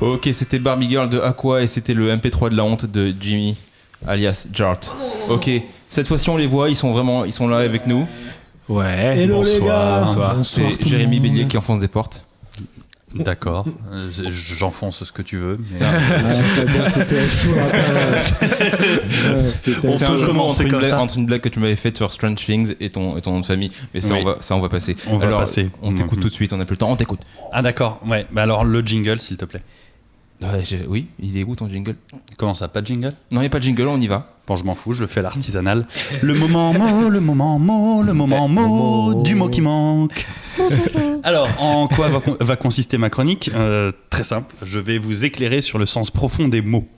Ok, c'était Barbie Girl de Aqua et c'était le MP3 de la honte de Jimmy, alias Jart. Ok, cette fois-ci on les voit, ils sont là avec nous. Ouais, hello les gars. Bonsoir. C'est Jérémy Bélier qui enfonce des portes. D'accord, j'enfonce ce que tu veux. Mais... C'est un jeu entre une blague que tu m'avais faite sur Strange Things et ton nom de famille. Mais ça, oui. on va passer. On t'écoute tout de suite, on n'a plus le temps. On t'écoute. Ah d'accord, ouais. Bah alors le jingle s'il te plaît. Oui, il est où ton jingle? Comment ça, pas de jingle? Non, il n'y a pas de jingle, on y va. Bon, je m'en fous, je le fais à l'artisanal. Le moment mot du mot qui manque. Alors, en quoi va consister ma chronique? Très simple, je vais vous éclairer sur le sens profond des mots.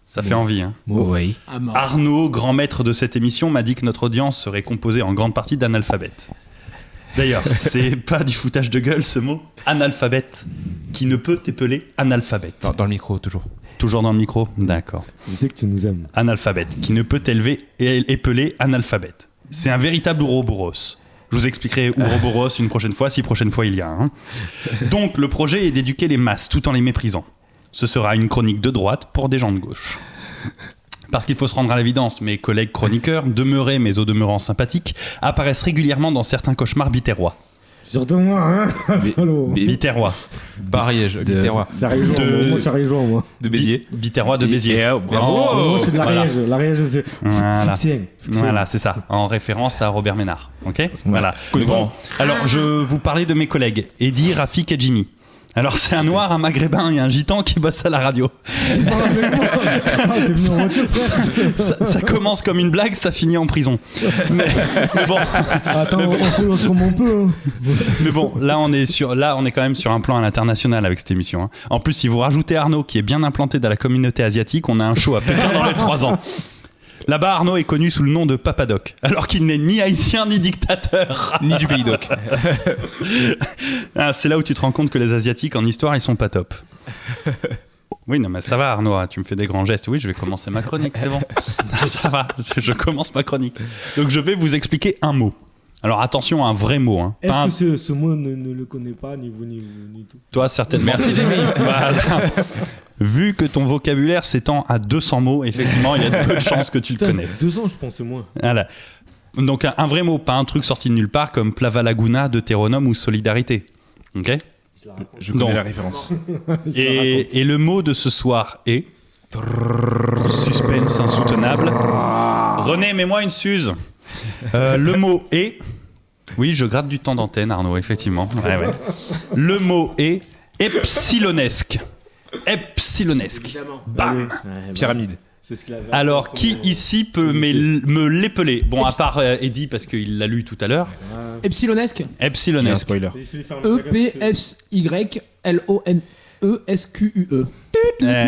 Ça fait envie, hein? Oui. Arnaud, grand maître de cette émission, m'a dit que notre audience serait composée en grande partie d'analphabètes. D'ailleurs, c'est pas du foutage de gueule ce mot, analphabète, qui ne peut t'épeler analphabète. Dans le micro, toujours. Toujours dans le micro? D'accord. Je sais que tu nous aimes. Analphabète, qui ne peut épeler analphabète. C'est un véritable Ouroboros. Je vous expliquerai Ouroboros une prochaine fois, si prochaine fois il y a un. Donc, le projet est d'éduquer les masses tout en les méprisant. Ce sera une chronique de droite pour des gens de gauche. Parce qu'il faut se rendre à l'évidence, mes collègues chroniqueurs, demeurés mais au demeurant sympathiques, apparaissent régulièrement dans certains cauchemars biterrois. Surtout moi, hein, salaud. Biterrois. Bariège, Biterrois. Ça rejoint, moi, ça rejoint, moi. De Béziers. Biterrois de Béziers. Bravo. Moi, c'est de l'Ariège. L'Ariège, c'est Voilà. Fuxien. Voilà, c'est ça, en référence à Robert Ménard. Ok. Voilà. Bon. Alors, je vous parlais de mes collègues, Eddy, Rafik et Jimmy. Alors, c'est un noir, un maghrébin et un gitan qui bossent à la radio. T'es venu en voiture, frère. Ça commence comme une blague, ça finit en prison. Mais bon. Attends, on se lance comme on peut. Mais bon, là on est quand même sur un plan à l'international avec cette émission. Hein. En plus, si vous rajoutez Arnaud, qui est bien implanté dans la communauté asiatique, on a un show à Pékin dans les 3 ans. Là-bas, Arnaud est connu sous le nom de Papadoc, alors qu'il n'est ni haïtien ni dictateur. Ni du pays d'Oc. C'est là où tu te rends compte que les Asiatiques, en histoire, ils sont pas top. Oui, non, mais ça va, Arnaud, tu me fais des grands gestes. Oui, je vais commencer ma chronique, c'est bon. Ça va, je commence ma chronique. Donc, je vais vous expliquer un mot. Alors, attention, un vrai mot. Hein. Est-ce que ce mot ne le connaît pas, ni vous, ni tout? Toi, certainement. Merci, Jimmy. Voilà. Vu que ton vocabulaire s'étend à 200 mots, effectivement, il y a de peu de chances que tu le connaisses. 200, je pensais moins. Voilà. Donc, un vrai mot, pas un truc sorti de nulle part comme Plava Laguna, Deutéronome ou Solidarité. Ok ? Je connais la référence. Et le mot de ce soir est... Suspense insoutenable. René, mets-moi une suze. Le mot est... Oui, je gratte du temps d'antenne, Arnaud, effectivement. Ouais. Le mot est epsilonesque. Epsilonesque. Bam. Pyramide. C'est ce qu'il avait. Alors, qui ici peut me l'épeler? Bon, à part Eddy, parce qu'il l'a lu tout à l'heure. Epsilonesque. Epsilonesque. Spoiler. E-P-S-Y-L-O-N-E-S-Q-U-E.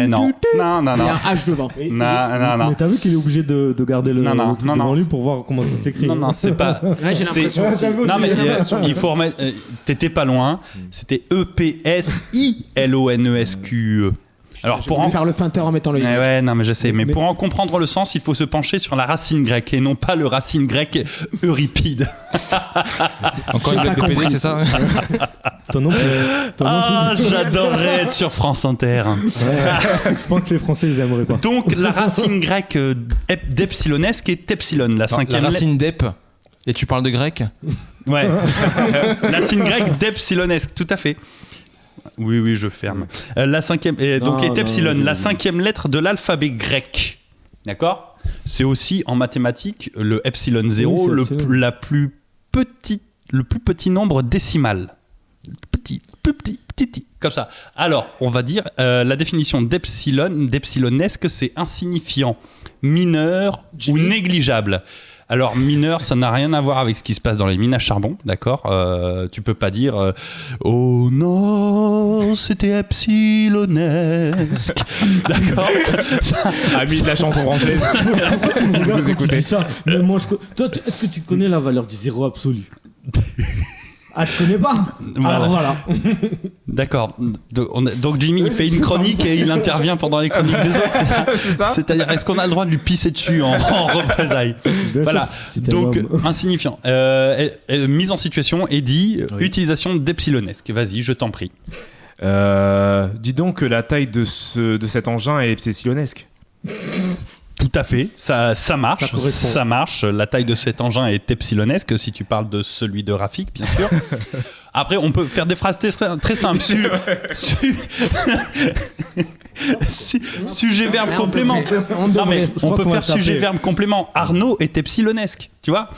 Non. Il y a un H devant. Non. Mais t'as vu qu'il est obligé de garder le truc devant lui pour voir comment ça s'écrit? Non, c'est pas... Ouais, j'ai l'impression aussi. Non, mais il faut remettre... T'étais pas loin. C'était E-P-S-I-L-O-N-E-S-Q-E. Alors, Je vais faire le feinteur en mettant le Y. Ouais, non, mais je sais. Mais pour en comprendre le sens, il faut se pencher sur la racine grecque et non pas le racine grec Euripide. Encore une blague de PD, c'est ça? Ton nom J'adorerais être sur France Inter. Je pense que les Français, ils aimeraient pas. Donc, la racine grecque d'epsilonesque est epsilon, la cinquième La racine d'ep. Et tu parles de grec? Ouais. La racine grecque d'epsilonesque, tout à fait. Oui, je ferme. La cinquième, donc est epsilon, la cinquième lettre de l'alphabet grec. D'accord ? C'est aussi en mathématiques le epsilon 0, le plus petit nombre décimal. Plus petit, comme ça. Alors, on va dire, la définition d'epsilonesque, c'est insignifiant, mineur ou négligeable. Alors, mineur, ça n'a rien à voir avec ce qui se passe dans les mines à charbon, d'accord ? Tu peux pas dire oh non, c'était epsilonesque. D'accord ? Ami de la chanson française. Pourquoi tu me regardes quand tu dis ça? Mais moi, toi, est-ce que tu connais la valeur du zéro absolu? Ah, tu connais pas? Alors voilà. D'accord. Donc Jimmy, il fait une chronique et il intervient pendant les chroniques des autres. C'est ça. C'est-à-dire, est-ce qu'on a le droit de lui pisser dessus en représailles? Bien Voilà. sûr, si t'es Donc, un homme. insignifiant. Mise en situation, Eddie, utilisation d'epsilonesque. Vas-y, je t'en prie. Dis donc que la taille de cet engin est epsilonesque. Tout à fait, ça marche. Ça correspond. Ça marche. La taille de cet engin est epsilonesque, si tu parles de celui de Rafik, bien sûr. Après, on peut faire des phrases très simples. Sujet-verbe complément. Non, mais on peut faire sujet-verbe complément. Arnaud est epsilonesque, tu vois.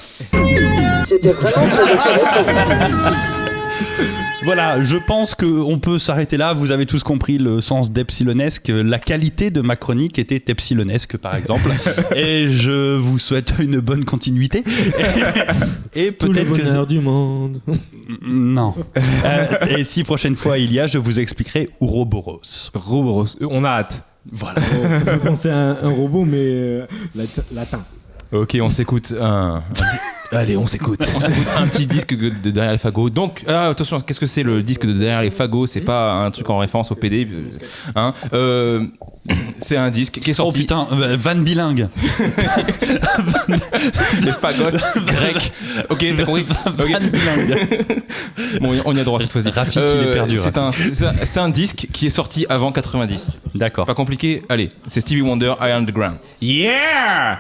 Voilà, je pense qu'on peut s'arrêter là. Vous avez tous compris le sens d'epsilonesque. La qualité de ma chronique était epsilonesque, par exemple. Et je vous souhaite une bonne continuité. Et Tout le peut-être bonheur du monde. Non. Et si prochaine fois il y a, je vous expliquerai Ouroboros. Roboros, on a hâte. Voilà. Ça fait penser à un robot, mais latin. Ok, on s'écoute Allez, on s'écoute. un petit disque de Derrière les fagots. Donc, attention, qu'est-ce que c'est le disque de Derrière les fagots? C'est pas un truc en référence au PD. Hein, c'est un disque qui est sorti. Oh putain, van bilingue. C'est fagot grec. Ok, t'as compris. Van bilingue. Bon, on y a droit cette fois-ci. Rafik, il est perdu. C'est un disque qui est sorti avant 90. D'accord. Pas compliqué. Allez, c'est Stevie Wonder, Eye on the Ground. Yeah!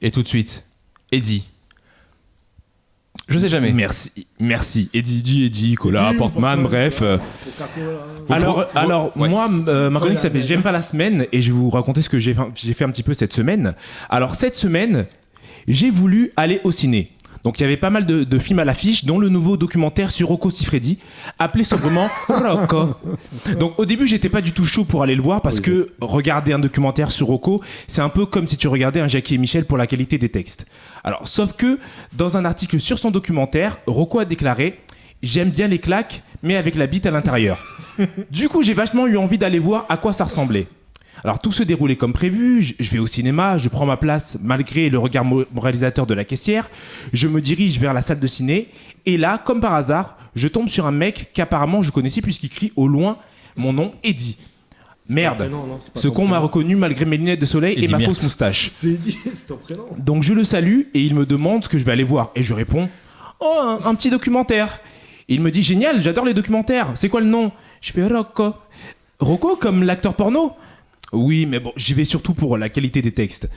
Et tout de suite, Eddie. Je sais jamais. Merci. Eddie, Cola, Portman, bref. Alors Ouais. moi, ma chronique s'appelle J'aime pas la semaine et je vais vous raconter ce que j'ai fait un petit peu cette semaine. Alors cette semaine, j'ai voulu aller au ciné. Donc il y avait pas mal de films à l'affiche, dont le nouveau documentaire sur Rocco Siffredi, appelé sobrement Rocco. Donc au début, j'étais pas du tout chaud pour aller le voir parce que regarder un documentaire sur Rocco, c'est un peu comme si tu regardais un Jackie et Michel pour la qualité des textes. Alors sauf que dans un article sur son documentaire, Rocco a déclaré « J'aime bien les claques, mais avec la bite à l'intérieur ». Du coup, j'ai vachement eu envie d'aller voir à quoi ça ressemblait. Alors tout se déroulait comme prévu, je vais au cinéma, je prends ma place malgré le regard moralisateur de la caissière, je me dirige vers la salle de ciné, et là, comme par hasard, je tombe sur un mec qu'apparemment je connaissais puisqu'il crie au loin mon nom, Eddie. Merde, ce con m'a reconnu malgré mes lunettes de soleil et ma fausse moustache. C'est Eddie, c'est ton prénom. Donc je le salue et il me demande ce que je vais aller voir, et je réponds « Oh, un petit documentaire !» Il me dit « Génial, j'adore les documentaires, c'est quoi le nom ?» Je fais « Rocco. » Rocco comme l'acteur porno ? Oui, mais bon, j'y vais surtout pour la qualité des textes.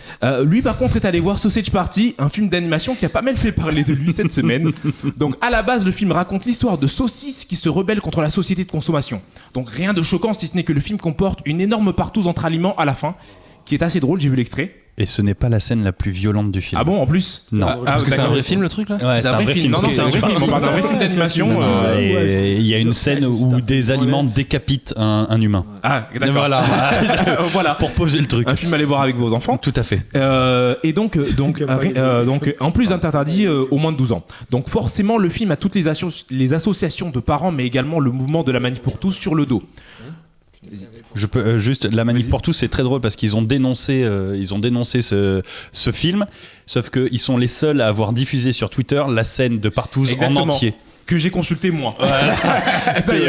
Lui, par contre, est allé voir Sausage Party, un film d'animation qui a pas mal fait parler de lui cette semaine. Donc, à la base, le film raconte l'histoire de saucisses qui se rebellent contre la société de consommation. Donc, rien de choquant, si ce n'est que le film comporte une énorme partouze entre aliments à la fin, qui est assez drôle, j'ai vu l'extrait. Et ce n'est pas la scène la plus violente du film. Ah bon, en plus ? Non. Parce que c'est un vrai film le truc là? Ouais, c'est un vrai film. Non, c'est un vrai film. On parle d'un vrai film d'animation. Et il y a une scène où des aliments décapitent un humain. Ah, d'accord. Voilà. Voilà. Pour poser le truc. Un film à aller voir avec vos enfants. Tout à fait. Et donc, en plus d'interdit au moins de 12 ans. Donc forcément, le film a toutes les associations de parents, mais également le mouvement de la Manif pour tous sur le dos. Je peux juste la manif pour tous, c'est très drôle parce qu'ils ont dénoncé ce film, sauf qu'ils sont les seuls à avoir diffusé sur Twitter la scène de Partouze en entier. Que j'ai consulté moi.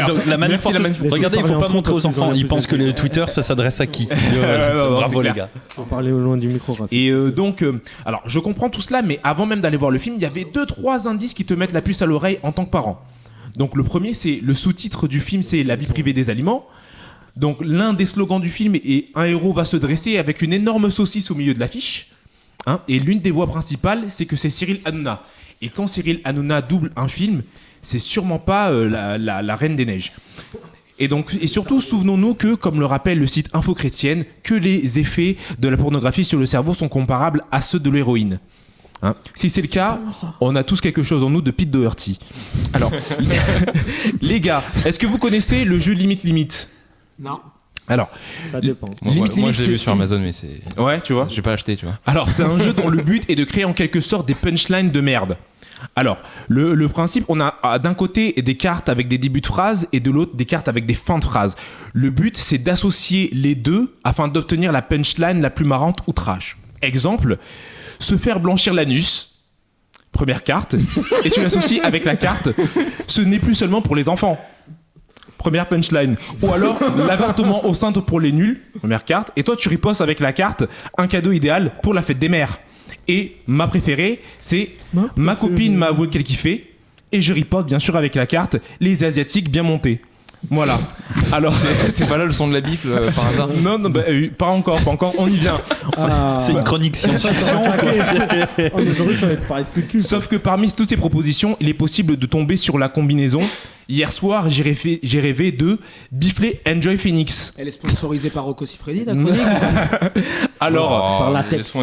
Donc, la manif pour tous. Regardez, il faut pas montrer aux enfants. Ils pensent que le Twitter, ça s'adresse à qui? Bravo les gars. Faut parler au loin du micro. Et donc, alors je comprends tout cela, mais avant même d'aller voir le film, il y avait 2-3 indices qui te mettent la puce à l'oreille en tant que parent. Donc le premier, c'est le sous-titre du film, c'est La vie privée des aliments. Donc l'un des slogans du film est « Un héros va se dresser avec une énorme saucisse au milieu de l'affiche ». Et l'une des voix principales, c'est que c'est Cyril Hanouna. Et quand Cyril Hanouna double un film, c'est sûrement pas la Reine des Neiges. Et surtout, souvenons-nous que, comme le rappelle le site Info Chrétienne, que les effets de la pornographie sur le cerveau sont comparables à ceux de l'héroïne. Si c'est le cas, on a tous quelque chose en nous de Pete Doherty. Alors, les gars, est-ce que vous connaissez le jeu Limite ? Non. Alors, Ça dépend. Moi, je l'ai vu sur Amazon, mais c'est. Ouais, tu vois. Je vais pas l'acheter, tu vois. Alors, c'est un jeu dont le but est de créer en quelque sorte des punchlines de merde. Alors, le principe, on a d'un côté des cartes avec des débuts de phrases et de l'autre des cartes avec des fins de phrases. Le but, c'est d'associer les deux afin d'obtenir la punchline la plus marrante ou trash. Exemple, se faire blanchir l'anus. Première carte. Et tu l'associes avec la carte « Ce n'est plus seulement pour les enfants ». Première punchline. Ou alors l'avortement au sein pour les nuls. Première carte. Et toi, tu ripostes avec la carte « Un cadeau idéal pour la fête des mères ». Et ma préférée, c'est « Ma copine m'a avoué qu'elle kiffait ». Et je riposte bien sûr avec la carte « Les Asiatiques bien montés ». Voilà. Alors c'est pas là le son de la bifle par hasard. Non, pas encore, on y vient. C'est une chronique science-fiction. Aujourd'hui, ça va être pareil de cul. Sauf que parmi toutes ces propositions, il est possible de tomber sur la combinaison. Hier soir, j'ai rêvé de bifler Enjoy Phoenix. Elle est sponsorisée par Rocco Siffredi, ta chronique. Alors, par latex.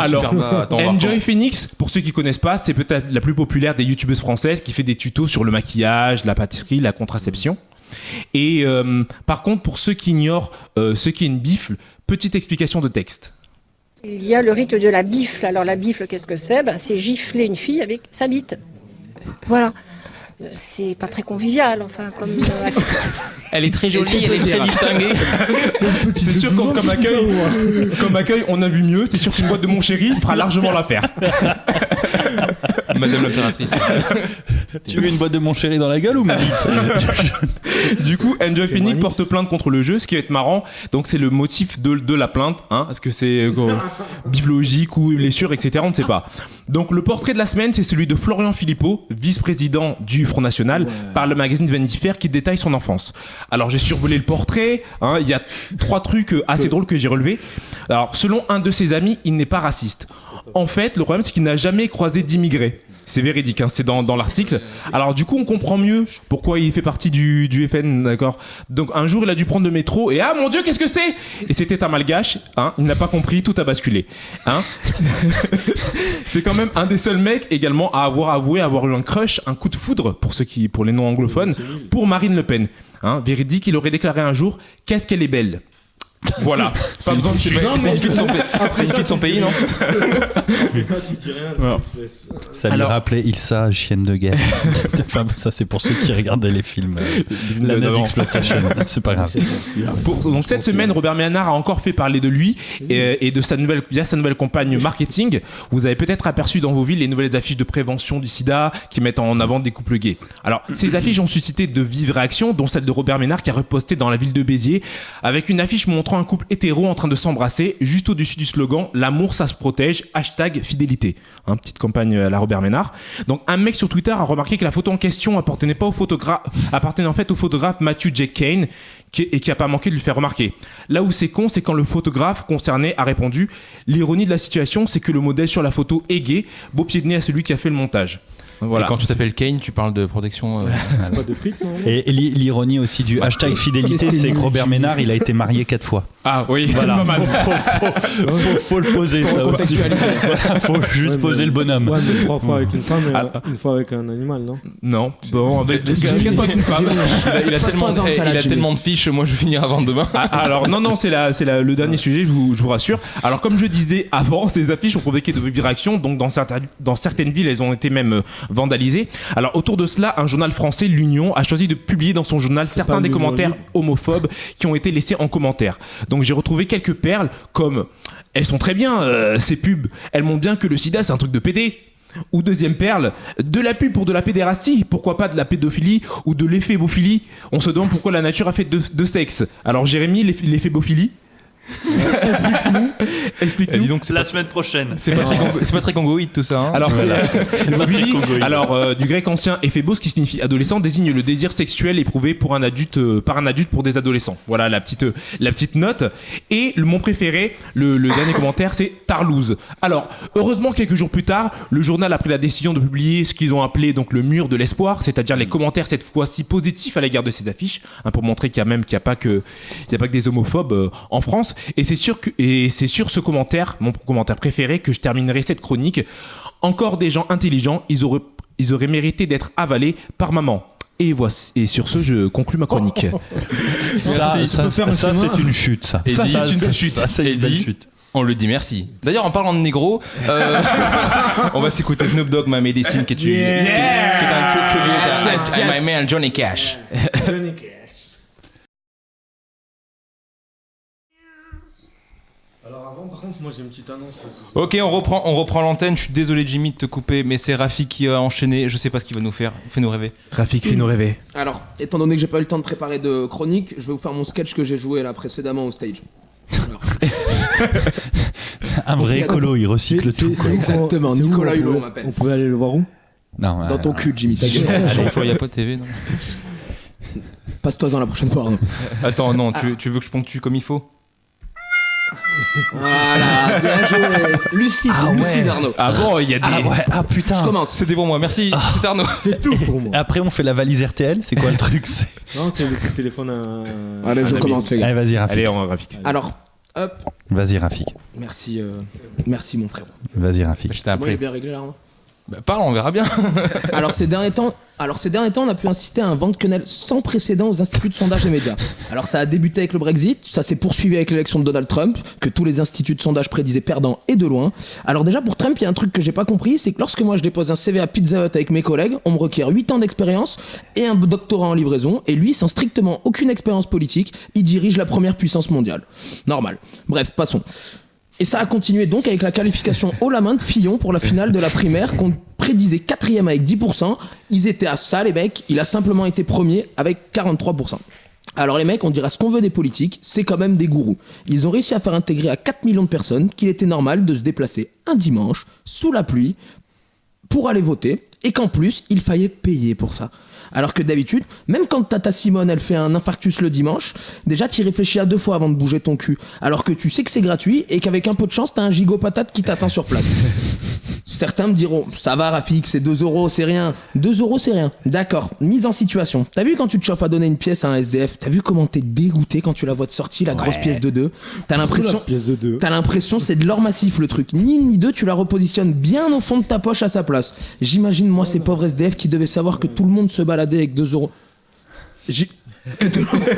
Enjoy Phoenix, pour ceux qui connaissent pas, c'est peut-être la plus populaire des youtubeuses françaises qui fait des tutos sur le maquillage, la pâtisserie, la contraception. Et par contre, pour ceux qui ignorent ce qu'est une bifle, petite explication de texte. Il y a le rite de la bifle. Alors la bifle, qu'est-ce que c'est ? C'est gifler une fille avec sa bite. Voilà. C'est pas très convivial, enfin, comme... Elle est très jolie, elle est très distinguée. C'est sûr qu'en comme accueil, on a vu mieux. C'est sûr qu'une boîte de mon chéri fera largement l'affaire. Madame l'impératrice. Tu veux une boîte de mon chéri dans la gueule ou ma bite ? Du coup, Enjoy Phoenix porte plainte contre le jeu. Ce qui va être marrant, donc c'est le motif de la plainte. Est-ce que c'est biologique ou blessure, etc. On ne sait pas. Donc le portrait de la semaine, c'est celui de Florian Philippot, vice-président du Front National, par le magazine Vanity Fair, qui détaille son enfance. Alors j'ai survolé le portrait. Il y a 3 trucs assez drôles que j'ai relevés. Alors selon un de ses amis, il n'est pas raciste. En fait, le problème, c'est qu'il n'a jamais croisé d'immigrés. C'est véridique, c'est dans l'article. Alors du coup, on comprend mieux pourquoi il fait partie du FN, d'accord. Donc un jour, il a dû prendre le métro et ah mon Dieu, qu'est-ce que c'est ? Et c'était un malgache, il n'a pas compris, tout a basculé. C'est quand même un des seuls mecs également à avoir avoué avoir eu un crush, un coup de foudre pour les non anglophones, pour Marine Le Pen. Véridique, il aurait déclaré un jour « Qu'est-ce qu'elle est belle ?» Voilà, pas besoin de c'est une fille de son pays, non ? Ça, tu dis rien. Ça lui rappelait Ilsa, chienne de guerre. Enfin, ça, c'est pour ceux qui regardaient les films. La Nazi Exploitation. C'est pas grave. Donc, cette semaine, Robert Ménard a encore fait parler de lui et de via sa nouvelle campagne marketing. Vous avez peut-être aperçu dans vos villes les nouvelles affiches de prévention du sida qui mettent en avant des couples gays. Alors, ces affiches ont suscité de vives réactions, dont celle de Robert Ménard qui a reposté dans la ville de Béziers avec une affiche montrant un couple hétéro en train de s'embrasser juste au-dessus du slogan « L'amour, ça se protège », #fidélité. Petite campagne à la Robert Ménard. Donc un mec sur Twitter a remarqué que la photo en question appartenait en fait au photographe Matthew J. Kane qui a pas manqué de lui faire remarquer. Là où c'est con, c'est quand le photographe concerné a répondu « L'ironie de la situation, c'est que le modèle sur la photo est gay, beau pied de nez à celui qui a fait le montage ». Voilà. Et quand tu t'appelles Kane, tu parles de protection. C'est pas de fric, non ? Et l'ironie aussi du #fidélité, c'est que Robert Ménard, il a été marié 4 fois. Ah oui, voilà. Pas mal. Faut le poser, ça aussi. Faut juste poser le bonhomme. Ouais, mais 3 fois avec une femme et une fois avec un animal, non ? Non. Bon, avec 4 fois avec une femme. Il a tellement de fiches, moi je vais finir avant demain. Alors non, c'est le dernier sujet, je vous rassure. Alors comme je disais avant, ces affiches ont provoqué de vives réactions, donc dans certaines villes, elles ont été même vandalisées. Alors autour de cela, un journal français, l'Union, a choisi de publier dans son journal certains des commentaires homophobes qui ont été laissés en commentaire. Donc j'ai retrouvé quelques perles comme « Elles sont très bien, ces pubs, elles montrent bien que le sida c'est un truc de pédé ». Ou deuxième perle, de la pub pour de la pédérastie, pourquoi pas de la pédophilie ou de l'éphébophile. On se demande pourquoi la nature a fait deux sexes. Alors Jérémy, l'éphébophile. Explique-nous. Dis donc, la semaine prochaine. C'est pas très congoïde tout ça. Alors du grec ancien éphébos qui signifie adolescent désigne le désir sexuel éprouvé par un adulte pour des adolescents. Voilà la petite note. Et mon préféré, le dernier commentaire, c'est Tarlouse. Alors heureusement quelques jours plus tard, le journal a pris la décision de publier ce qu'ils ont appelé donc le mur de l'espoir, c'est-à-dire les commentaires cette fois-ci positifs à l'égard de ces affiches, pour montrer qu'il n'y a pas que des homophobes en France. Et c'est sur ce commentaire, mon commentaire préféré, que je terminerai cette chronique. Encore des gens intelligents, ils auraient mérité d'être avalés par maman. Et sur ce, je conclus ma chronique. Ça c'est une chute, ça. Ça, c'est une belle chute. Ça, c'est une belle chute. On le dit merci. D'ailleurs, en parlant de négro, on va s'écouter Snoop Dogg, My Medicine, qui est un tribute à my man Johnny Cash. Alors avant, par contre, moi j'ai une petite annonce. Ok, on reprend l'antenne. Je suis désolé, Jimmy, de te couper, mais c'est Rafik qui a enchaîné. Je sais pas ce qu'il va nous faire. Fais-nous rêver. Rafik, fais-nous rêver. Alors, étant donné que j'ai pas eu le temps de préparer de chronique, je vais vous faire mon sketch que j'ai joué là précédemment au stage. Alors. Un vrai écolo, il recycle tout. Exactement, Nicolas Hulot on m'appelle. On pouvait aller le voir où? Non, Dans ton cul, Jimmy, ta gueule. Il n'y a pas de TV, non? Passe-toi-en la prochaine fois, Arnaud. Attends, non, tu veux que je ponctue comme il faut? Voilà, bien joué. Lucide, lucide, Arnaud. Ah bon, il y a des. Putain. Je commence. C'était pour moi, merci. C'est Arnaud. C'est tout pour moi. Après, on fait la valise RTL. C'est quoi le truc? Non, c'est le coup de téléphone à. Allez, je commence, les gars. Allez, vas-y, Rafik. Allez, on va Rafik. Alors, hop. Vas-y, Rafik. Merci, merci mon frère. Vas-y, Rafik. Je t'ai C'est bon, il est appelé. bien réglé là, Arnaud. Bah, parle, on verra bien. Alors ces derniers temps, on a pu assister à un vent de quenelle sans précédent aux instituts de sondage et médias. Alors ça a débuté avec le Brexit, ça s'est poursuivi avec l'élection de Donald Trump, que tous les instituts de sondage prédisaient perdant et de loin. Alors déjà pour Trump, il y a un truc que j'ai pas compris, c'est que lorsque moi je dépose un CV à Pizza Hut avec mes collègues, on me requiert 8 ans d'expérience et un doctorat en livraison, et lui, sans strictement aucune expérience politique, il dirige la première puissance mondiale. Normal. Bref, passons. Et ça a continué donc avec la qualification haut la main de Fillon pour la finale de la primaire qu'on prédisait 4ème avec 10%. Ils étaient à ça les mecs, il a simplement été premier avec 43%. Alors les mecs, on dira ce qu'on veut des politiques, c'est quand même des gourous. Ils ont réussi à faire intégrer à 4 millions de personnes qu'il était normal de se déplacer un dimanche, sous la pluie, pour aller voter, et qu'en plus, il fallait payer pour ça. Alors que d'habitude, même quand Tata Simone elle fait un infarctus le dimanche, déjà t'y réfléchis à 2 fois avant de bouger ton cul. Alors que tu sais que c'est gratuit et qu'avec un peu de chance, t'as un gigot patate qui t'attend sur place. Certains me diront, ça va Rafik, c'est 2 euros, c'est rien. 2 euros, c'est rien. D'accord, mise en situation. T'as vu quand tu te chauffes à donner une pièce à un SDF? T'as vu comment t'es dégoûté quand tu la vois de sortie, la grosse pièce de 2? T'as l'impression c'est de l'or massif le truc. Ni une ni deux, tu la repositionnes bien au fond de ta poche à sa place. J'imagine moi ces pauvres SDF qui devaient savoir que tout le monde se baladait avec 2 euros. Que tout le monde...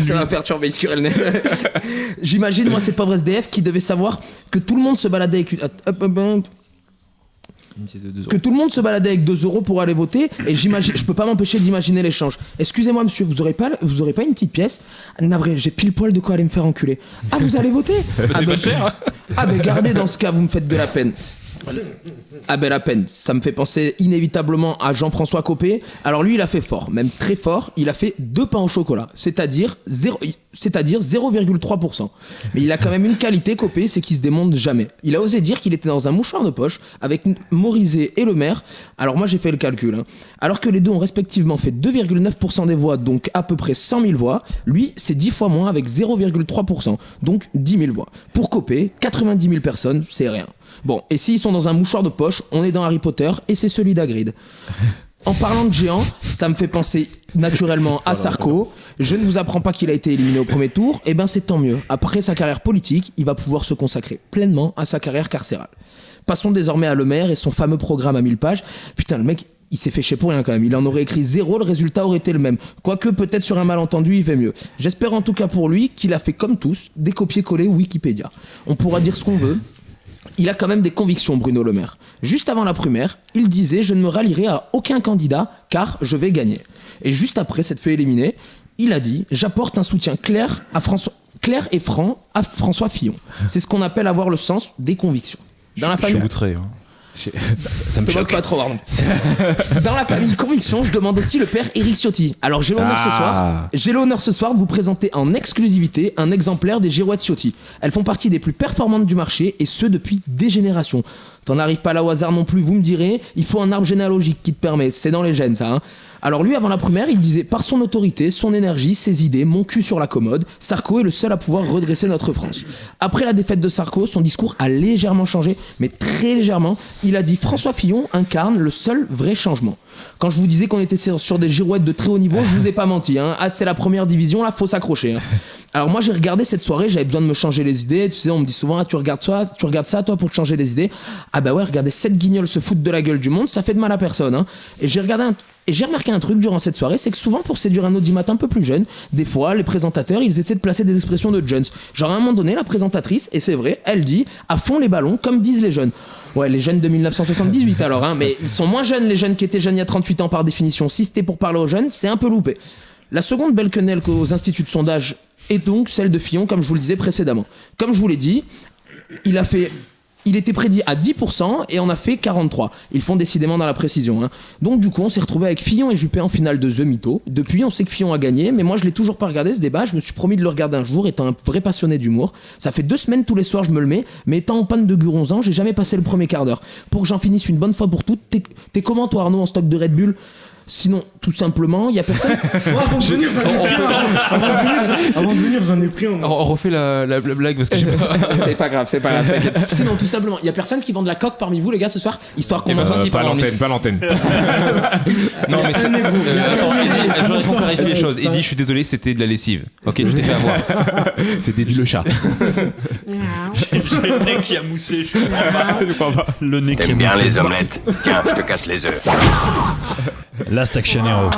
Ça va perturber Iskurelnet. J'imagine moi ces pauvres SDF qui devaient savoir que tout le monde se baladait avec que tout le monde se baladait avec 2 euros pour aller voter, et j'imagine, je peux pas m'empêcher d'imaginer l'échange. Excusez-moi monsieur, vous aurez pas une petite pièce? Navré, j'ai pile poil de quoi aller me faire enculer. Ah, vous allez voter? C'est pas cher. Ah ben gardez, dans ce cas vous me faites de la peine. Ah ben la peine, ça me fait penser inévitablement à Jean-François Copé. Alors lui il a fait fort, même très fort, il a fait 2 pains au chocolat, c'est-à-dire 0,3%. Mais il a quand même une qualité, Copé, c'est qu'il se démonte jamais. Il a osé dire qu'il était dans un mouchoir de poche avec Morizet et Le Maire. Alors moi j'ai fait le calcul, hein. Alors que les deux ont respectivement fait 2,9% des voix, donc à peu près 100 000 voix, lui c'est 10 fois moins avec 0,3%, donc 10 000 voix. Pour Copé, 90 000 personnes, c'est rien. Bon, et s'ils sont dans un mouchoir de poche, on est dans Harry Potter et c'est celui d'Hagrid. En parlant de géant, ça me fait penser naturellement à Sarko. Je ne vous apprends pas qu'il a été éliminé au premier tour, et ben c'est tant mieux. Après sa carrière politique, il va pouvoir se consacrer pleinement à sa carrière carcérale. Passons désormais à Le Maire et son fameux programme à 1000 pages. Putain, le mec, il s'est fait chier pour rien quand même. Il en aurait écrit 0, le résultat aurait été le même. Quoique peut-être sur un malentendu, il fait mieux. J'espère en tout cas pour lui qu'il a fait comme tous, des copier-coller Wikipédia. On pourra dire ce qu'on veut. Il a quand même des convictions, Bruno Le Maire. Juste avant la primaire, il disait « Je ne me rallierai à aucun candidat car je vais gagner ». Et juste après s'être fait éliminer, il a dit « J'apporte un soutien clair et franc à François Fillon ». C'est ce qu'on appelle avoir le sens des convictions. Dans la famille... Je suis outré. Hein. Ça me choque pas trop, Arnaud. Dans la famille Conviction, je demande aussi le père Éric Ciotti. Alors j'ai l'honneur ce soir de vous présenter en exclusivité un exemplaire des girouettes Ciotti. Elles font partie des plus performantes du marché, et ce depuis des générations. T'en arrives pas là au hasard non plus, vous me direz, il faut un arbre généalogique qui te permet, c'est dans les gènes ça, hein. Alors lui, avant la primaire, il disait « Par son autorité, son énergie, ses idées, mon cul sur la commode, Sarko est le seul à pouvoir redresser notre France. » Après la défaite de Sarko, son discours a légèrement changé, mais très légèrement. Il a dit « François Fillon incarne le seul vrai changement. » Quand je vous disais qu'on était sur des girouettes de très haut niveau, je vous ai pas menti, hein. Ah, c'est la première division, là, faut s'accrocher, hein. Alors moi j'ai regardé cette soirée, j'avais besoin de me changer les idées, tu sais, on me dit souvent ah, tu regardes ça toi pour te changer les idées. Ah bah ouais, regarder 7 guignols se foutre de la gueule du monde, ça fait de mal à personne, hein. Et j'ai remarqué un truc durant cette soirée, c'est que souvent pour séduire un audimat un peu plus jeune, des fois les présentateurs ils essaient de placer des expressions de jeunes. Genre à un moment donné la présentatrice, et c'est vrai, elle dit à fond les ballons comme disent les jeunes. Ouais, les jeunes de 1978 alors, hein, mais ils sont moins jeunes les jeunes qui étaient jeunes il y a 38 ans par définition. Si c'était pour parler aux jeunes, c'est un peu loupé. La seconde belle quenelle qu'aux instituts de sondage et donc celle de Fillon, comme je vous le disais précédemment. Comme je vous l'ai dit, il était prédit à 10% et on a fait 43. Ils font décidément dans la précision. Donc du coup, on s'est retrouvé avec Fillon et Juppé en finale de The Mytho. Depuis, on sait que Fillon a gagné, mais moi je l'ai toujours pas regardé ce débat. Je me suis promis de le regarder un jour, étant un vrai passionné d'humour. Ça fait 2 semaines tous les soirs je me le mets, mais étant en panne de Guronzan, j'ai jamais passé le premier quart d'heure. Pour que j'en finisse une bonne fois pour toutes, t'es comment toi Arnaud en stock de Red Bull ? Sinon, tout simplement, il y a personne. Avant de venir, j'en ai pris un. On refait la blague parce que j'ai pas. C'est pas grave, t'inquiète. Sinon, tout simplement, il y a personne qui vend de la coque parmi vous, les gars, ce soir, histoire qu'on entende qui pas parle. l'antenne. Non, mais c'est. Attends, j'aurais faut clarifier les choses. Eddie, je suis désolé, c'était de la lessive. Ok, je t'ai fait avoir. C'était du le chat. J'ai le nez qui a moussé, je comprends pas. Le nez qui a T'aimes moussé. bien les omelettes? Tiens, je te casse les œufs. Last Action Hero.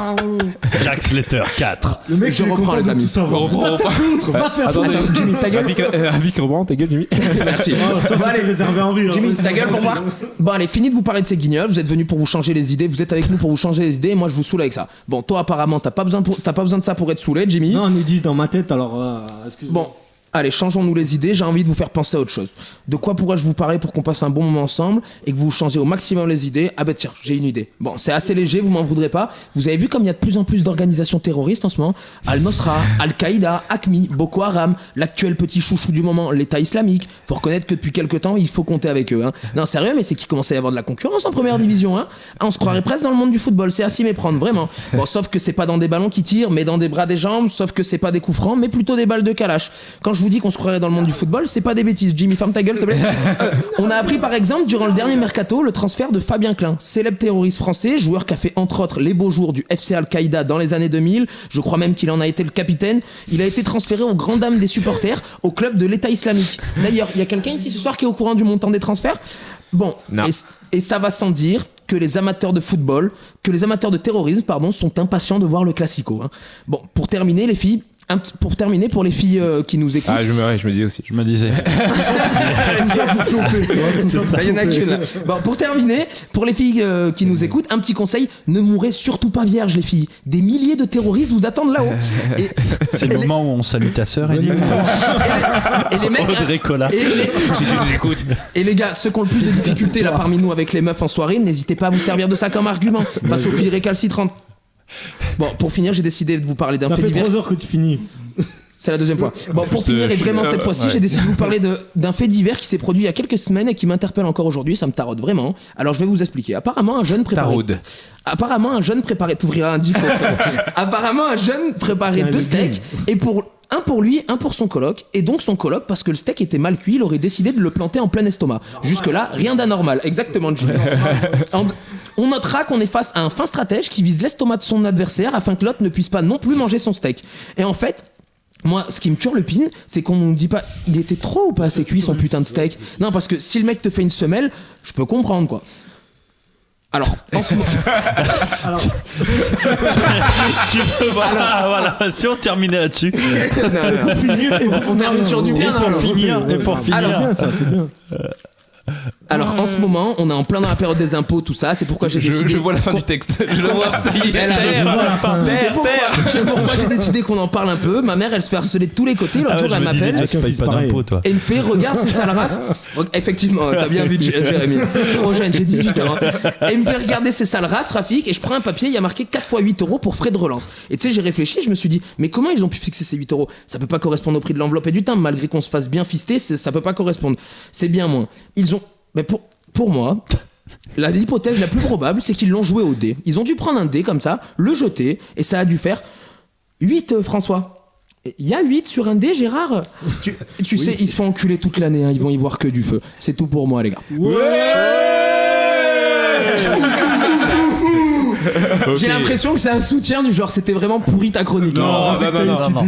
Jack Slater 4. Le mec, Je il est reprends, content les de amis. tout savoir. Va te faire foutre, va te faire foutre. Attends, Jimmy, ta gueule. Avec Robin, ta gueule, Jimmy. Merci. Ça, c'était réservé à Henri. Jimmy, ta gueule pour voir. Bon, allez, fini de vous parler de ces guignols. Vous êtes venus pour vous changer les idées. Vous êtes avec nous pour vous changer les idées. Et moi, je vous saoule avec ça. Bon, toi, apparemment, t'as pas besoin de ça pour être saoulé, Jimmy. Non, on est 10 dans ma tête, alors excuse-moi. Bon, allez, changeons-nous les idées. J'ai envie de vous faire penser à autre chose. De quoi pourrais-je vous parler pour qu'on passe un bon moment ensemble et que vous changez au maximum les idées? Ah bah tiens, j'ai une idée. Bon, c'est assez léger, vous m'en voudrez pas. Vous avez vu comme il y a de plus en plus d'organisations terroristes en ce moment. Al-Nosra, Al-Qaïda, ACMI, Boko Haram, l'actuel petit chouchou du moment, l'État islamique. Faut reconnaître que depuis quelques temps, il faut compter avec eux. Non, sérieux, mais c'est qu'il commence à y avoir de la concurrence en première division. On se croirait presque dans le monde du football. C'est à s'y méprendre, vraiment. Bon, sauf que c'est pas dans des ballons qui tirent, mais dans des bras, des jambes. Sauf que c'est pas des coups francs, mais plutôt des balles de calache. Quand je vous dis qu'on se croirait dans le monde du football, c'est pas des bêtises. Jimmy, ferme ta gueule, s'il te plaît. On a appris par exemple durant le dernier mercato le transfert de Fabien Klein, célèbre terroriste français, joueur qui a fait entre autres les beaux jours du FC Al-Qaïda dans les années 2000. Je crois même qu'il en a été le capitaine. Il a été transféré aux grandes dames des supporters au club de l'État islamique. D'ailleurs, il y a quelqu'un ici ce soir qui est au courant du montant des transferts? Bon, et ça va sans dire que les amateurs de football, que les amateurs de terrorisme, pardon, sont impatients de voir le classico. Bon, pour terminer, les filles. Pour les filles qui nous écoutent. Ah, je me dis aussi. Je me disais. Il y en a qu'une là. Bon, pour terminer, pour les filles qui nous écoutent, un petit conseil, ne mourrez surtout pas vierges, les filles. Des milliers de terroristes vous attendent là-haut. C'est le moment où on salue ta sœur, Eddie. Et les mecs. Audrey Cola. Si tu nous écoutes. Et les gars, ceux qui ont le plus de difficultés là parmi nous avec les meufs en soirée, n'hésitez pas à vous servir de ça comme argument face aux filles récalcitrantes. Bon, pour finir, j'ai décidé de vous parler d'un fait divers. Ça fait 3 heures que tu finis. C'est la deuxième fois. Bon, pour finir, et vraiment cette fois-ci, j'ai décidé de vous parler d'un fait divers qui s'est produit il y a quelques semaines et qui m'interpelle encore aujourd'hui. Ça me taraude vraiment. Alors, je vais vous expliquer. Apparemment, un jeune préparait. T'ouvriras un dico. Apparemment, un jeune préparait 2 steaks et un pour lui, un pour son coloc. Et donc son coloc, parce que le steak était mal cuit, il aurait décidé de le planter en plein estomac. Jusque-là, rien d'anormal. Exactement, Jimmy. On notera qu'on est face à un fin stratège qui vise l'estomac de son adversaire afin que l'autre ne puisse pas non plus manger son steak. Et en fait, moi, ce qui me turlupine, c'est qu'on nous dit pas il était trop ou pas assez cuit son putain de steak. Non, parce que si le mec te fait une semelle, je peux comprendre quoi. Alors, en ce moment. Voilà, si on terminait là-dessus. Pour finir, on termine sur du bien. Pour finir. C'est bien ça, c'est bien. Alors en ce moment, on est en plein dans la période des impôts, tout ça. C'est pourquoi j'ai décidé. Je vois la fin du texte. Je le vois, ça y est. C'est pourquoi j'ai décidé qu'on en parle un peu. Ma mère, elle se fait harceler de tous les côtés. L'autre jour, elle m'appelle. Tu payes pas d'impôts, toi. Et il me fait regarde ces sales races. Effectivement, t'as bien vu, Jérémy. Je suis trop jeune, j'ai 18 ans. Et il me fait regarder ces sales races, Rafik. Et je prends un papier, il y a marqué 4 fois 8 € pour frais de relance. Et tu sais, j'ai réfléchi, je me suis dit, mais comment ils ont pu fixer ces 8 €? Ça peut pas correspondre au prix de l'enveloppe et du timbre. Malgré qu'on se fasse bien fister, ça peut pas correspondre. C'est bien moins. Ils ont. Mais pour moi, l'hypothèse la plus probable, c'est qu'ils l'ont joué au dé. Ils ont dû prendre un dé comme ça, le jeter, et ça a dû faire 8, François. Il y a 8 sur un dé, Gérard. Tu sais, ils se font enculer toute l'année, ils vont y voir que du feu. C'est tout pour moi, les gars. Okay. J'ai l'impression que c'est un soutien du genre c'était vraiment pourri ta chronique. Non.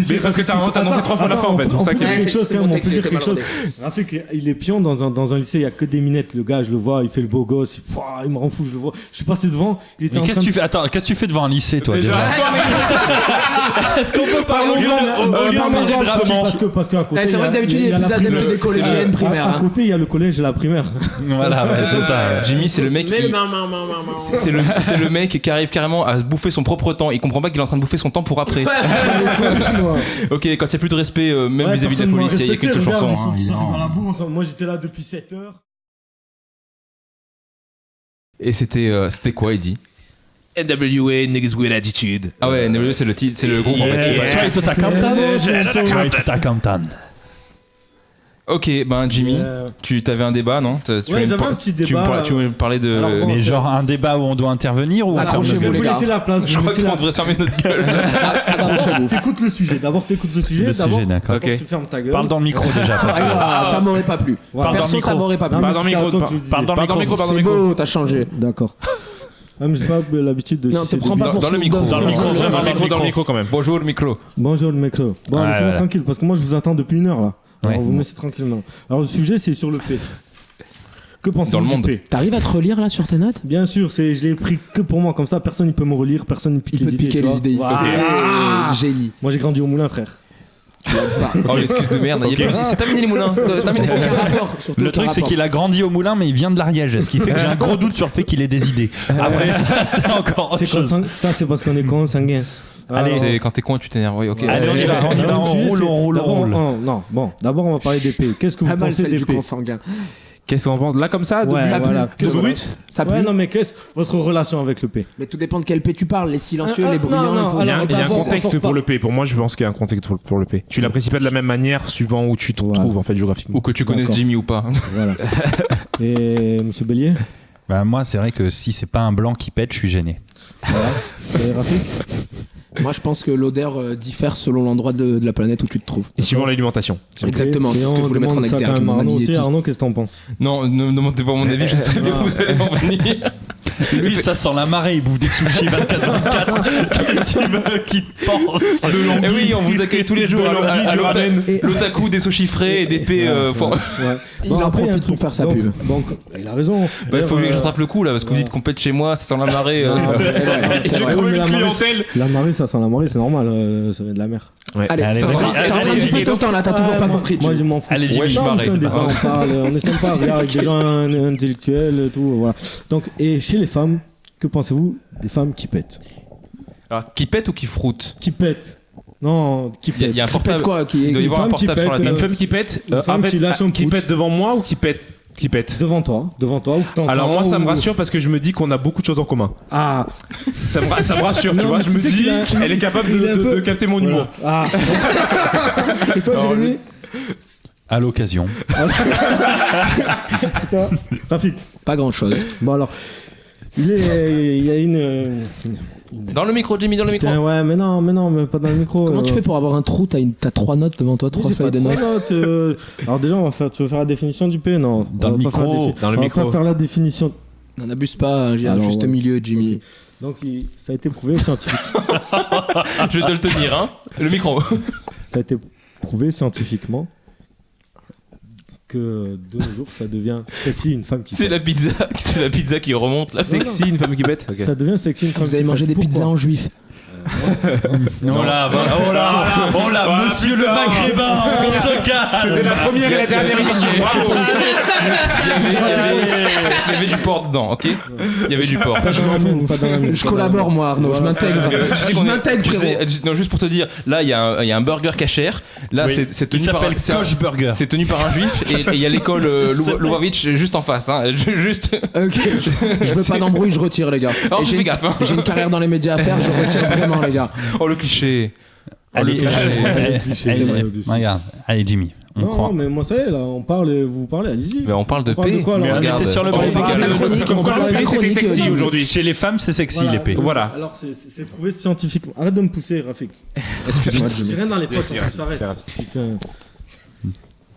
Mais parce que t'as annoncé 3 fois la fin en fait. On peut dire quelque chose quand même, on peut dire quelque chose. Rafik, il est pion dans un lycée, il y a que des minettes. Le gars, je le vois, il fait le beau gosse, il me rend fou, je le vois. Je suis passé devant, il était en train de... Qu'est-ce que tu fais devant un lycée, toi, déjà? Est-ce qu'on peut parler parce qu'à côté, c'est vrai que d'habitude il y a plus adepte des collégiennes primaires. À côté, il y a le collège et la primaire. Voilà, c'est ça. Jimmy, c'est le mec. C'est le mec qui arrive carrément à se bouffer son propre temps. Il comprend pas qu'il est en train de bouffer son temps pour après. Ok, quand il n'y a plus de respect, même vis-à-vis de la police, il n'y a qu'une seule chanson. Ils sont tous arrivés à la bourre ensemble. Moi j'étais là depuis 7 heures. Et c'était quoi, Eddie? NWA, Niggas with Attitude. Ah ouais, NWA, c'est le titre, c'est le groupe en fait. Straight to Compton. Ok, ben Jimmy, tu t'avais un débat, non? Ouais, j'avais un petit débat. Tu veux parler de. Alors, bon, Mais genre un débat où on doit intervenir ou Accrochez-vous, Je vais les vous gars. laisser la place. Je crois qu'on devrait fermer notre gueule. Accrochez-vous. T'écoutes le sujet. D'abord t'écoutes le sujet. Le D'abord, sujet, d'accord. d'abord, Ok. tu fermes ta gueule. Parle dans le micro déjà. Parce que... Ah, ça m'aurait pas plu. Voilà. Perso, ça m'aurait pas plu. Non, mais Parle dans le c'était micro, à toi que je disais. parle dans le micro. C'est beau, t'as changé. D'accord. Mais j'ai pas l'habitude de. Non, sucer te prends des pas bites. pour Dans le Snoop micro. Dogg. Dans le micro. Dans le micro quand même. Bonjour le micro. Bonjour le micro. Bon, Ouais, laissez-moi ouais. tranquille parce que moi je vous attends depuis 1 heure là. Alors Ouais. vous me laissez tranquillement. Alors le sujet c'est sur le P. Que Dans pensez-vous le du monde. P? T'arrives à te relire là sur tes notes? Bien sûr, je l'ai pris que pour moi comme ça. Personne ne peut me relire, personne ne pique Il peut les idées. piquer tu les vois. idées. Voilà. Génie. Moi j'ai grandi au moulin, frère. Oh l'excuse de merde. C'est terminé les moulins. C'est terminé. Aucun rapport. Surtout Le aucun truc, c'est rapport. qu'il a grandi au moulin, mais il vient de l'Ariège. Ce qui fait que j'ai un gros doute sur le fait qu'il ait des idées. Après, ça, c'est encore autre C'est chose. ça, c'est parce qu'on est consanguin. Allez, C'est quand t'es con, tu t'énerves. Oui, ok. Allez, on y va, on y va, on roule, on roule, on roule. Non, bon, d'abord on va parler des P. Qu'est-ce que vous Pas mal pensez celle des du P? consanguin. Qu'est-ce qu'on pense là comme ça de Ouais, ça voilà. pue de brut? Ça pue. Ouais, non, mais qu'est-ce votre relation avec le P? Mais tout dépend de quel P tu parles. Les silencieux, les bruyants. non, il faut- Il y a alors, un d'abord, contexte on pour sort le P. Pour moi, je pense qu'il y a un contexte pour le P. Tu l'apprécies pas de la même manière suivant où tu te Voilà. trouves en fait géographiquement. Ou que tu connaisses D'accord. Jimmy ou pas. Voilà. Et Monsieur Bélier? Bah, moi, c'est vrai que si c'est pas un blanc qui pète, je suis gêné. Et Rafik? Moi, je pense que l'odeur diffère selon l'endroit de la planète où tu te trouves. Et suivant l'alimentation. Exactement, c'est Et ce que on je voulais mettre en demande ça quand exergue. même à Arnaud Magnétique. aussi. Arnaud, qu'est-ce que t'en penses? Non, ne demandez pas mon avis, je sais bien où vous allez en venir. Lui, ça sent la marée, il bouffe des sushis 24/24. Qui te pense Et oui, on vous accueille tous les jours à l'otaku, des sushis frais et des P. Ouais. Il Bon, en après, il y a un profite pour truc. faire sa Donc- pub. Donc, il a raison. Bah, il D'ailleurs, faut que je rattrape le coup là, parce que vous dites qu'on pète chez moi, ça sent la marée. C'est vrai, c'est vrai. Oui, mais la marée, ça sent la marée, c'est normal. Ça vient de la mer. Allez, Allez, ça vas-y, sera- t'es en train de allez, faire ton temps là, t'as toujours Ouais, pas moi- compris. Moi, Jimmy. je m'en fous. Allez, Jimmy, Ouais, Non, mais pareil. c'est un débat, on parle, on est sympa, regarde, avec des gens intellectuels et tout, voilà. Donc, et chez les femmes, que pensez-vous des femmes qui pètent? Alors, qui pète ou qui froute? Qui pètent? Non, qui Il y a- pètent. il y a un Pète portable. quoi Il doit y qui... avoir un femme qui portable sur la pète, table. Une femme qui pète Une femme qui lâche un qui pouce. pète devant moi ou qui pète Devant toi, ou que t'entends. Alors moi ça me ou- rassure parce que je me dis qu'on a beaucoup de choses en commun. Ah, Ça me rassure, tu Non, vois. mais Je tu me sais dis, qu'il a- elle est capable il est un peu- de capter mon humour. voilà. Ah. Et toi, Jérémy? À l'occasion. Et toi, Rafik? Pas grand chose. Bon alors, il y a une Dans le micro, Jimmy, dans le micro. putain, ouais, mais non, mais pas dans le micro. Comment tu fais pour avoir un trou? T'as 3 notes devant toi, 3 Oui, c'est feuilles pas de trois notes. notes. Alors déjà, tu veux faire la définition du P? Non. Dans on le va pas faire micro, dans le on va micro. pas faire la définition. N'en abuse pas, j'ai un Alors, juste ouais. milieu, Jimmy. Donc ça a été prouvé scientifiquement. Je vais te le tenir, hein. Le micro. Ça a été prouvé scientifiquement que de nos jours, ça devient sexy une femme qui C'est la pète. pizza, c'est la pizza qui remonte là. Sexy une femme qui pète. Ok. Ça devient sexy une femme Vous avez qui mangé pète. des pizzas Pourquoi en juif. Oh là, monsieur le maghrébin, on se casse. C'était la première et la dernière émission. Bravo. Il y avait du porc dedans, ok. Il y avait du porc. Je m'en fous, pas dans la même- Je collabore, moi, Arnaud, je m'intègre. Tu sais Je qu'on est- m'intègre, tu sais, frérot. non, juste pour te dire, là il y a un burger cachère. Là Oui. c'est Il tenu par s'appelle c'est un- Koch Burger. C'est tenu par un juif et il y a l'école Lubavitch juste en face. Hein. Juste. Ok, je veux pas d'embrouille, je retire, les gars. Oh, Et fais gaffe, hein. j'ai une carrière dans les médias à faire, je retire vraiment, les gars. Oh le cliché. Allez, c'est vrai, au-dessus. regarde, allez Jimmy, on Non, croit. non, mais moi ça y est, là, on parle, vous parlez, allez-y. Mais on parle de On parle paix. de quoi, alors Mais On regarde, était sur le on parle bon des parle de gars. ta chronique, Comme on quoi parle de le ta P c'était chronique sexy aujourd'hui. Chez les femmes, c'est sexy les P. Voilà. Alors c'est prouvé scientifiquement. Arrête de me pousser, Rafik. Excuse-moi, J'ai Jimmy. rien dans les poches, on s'arrête. Putain.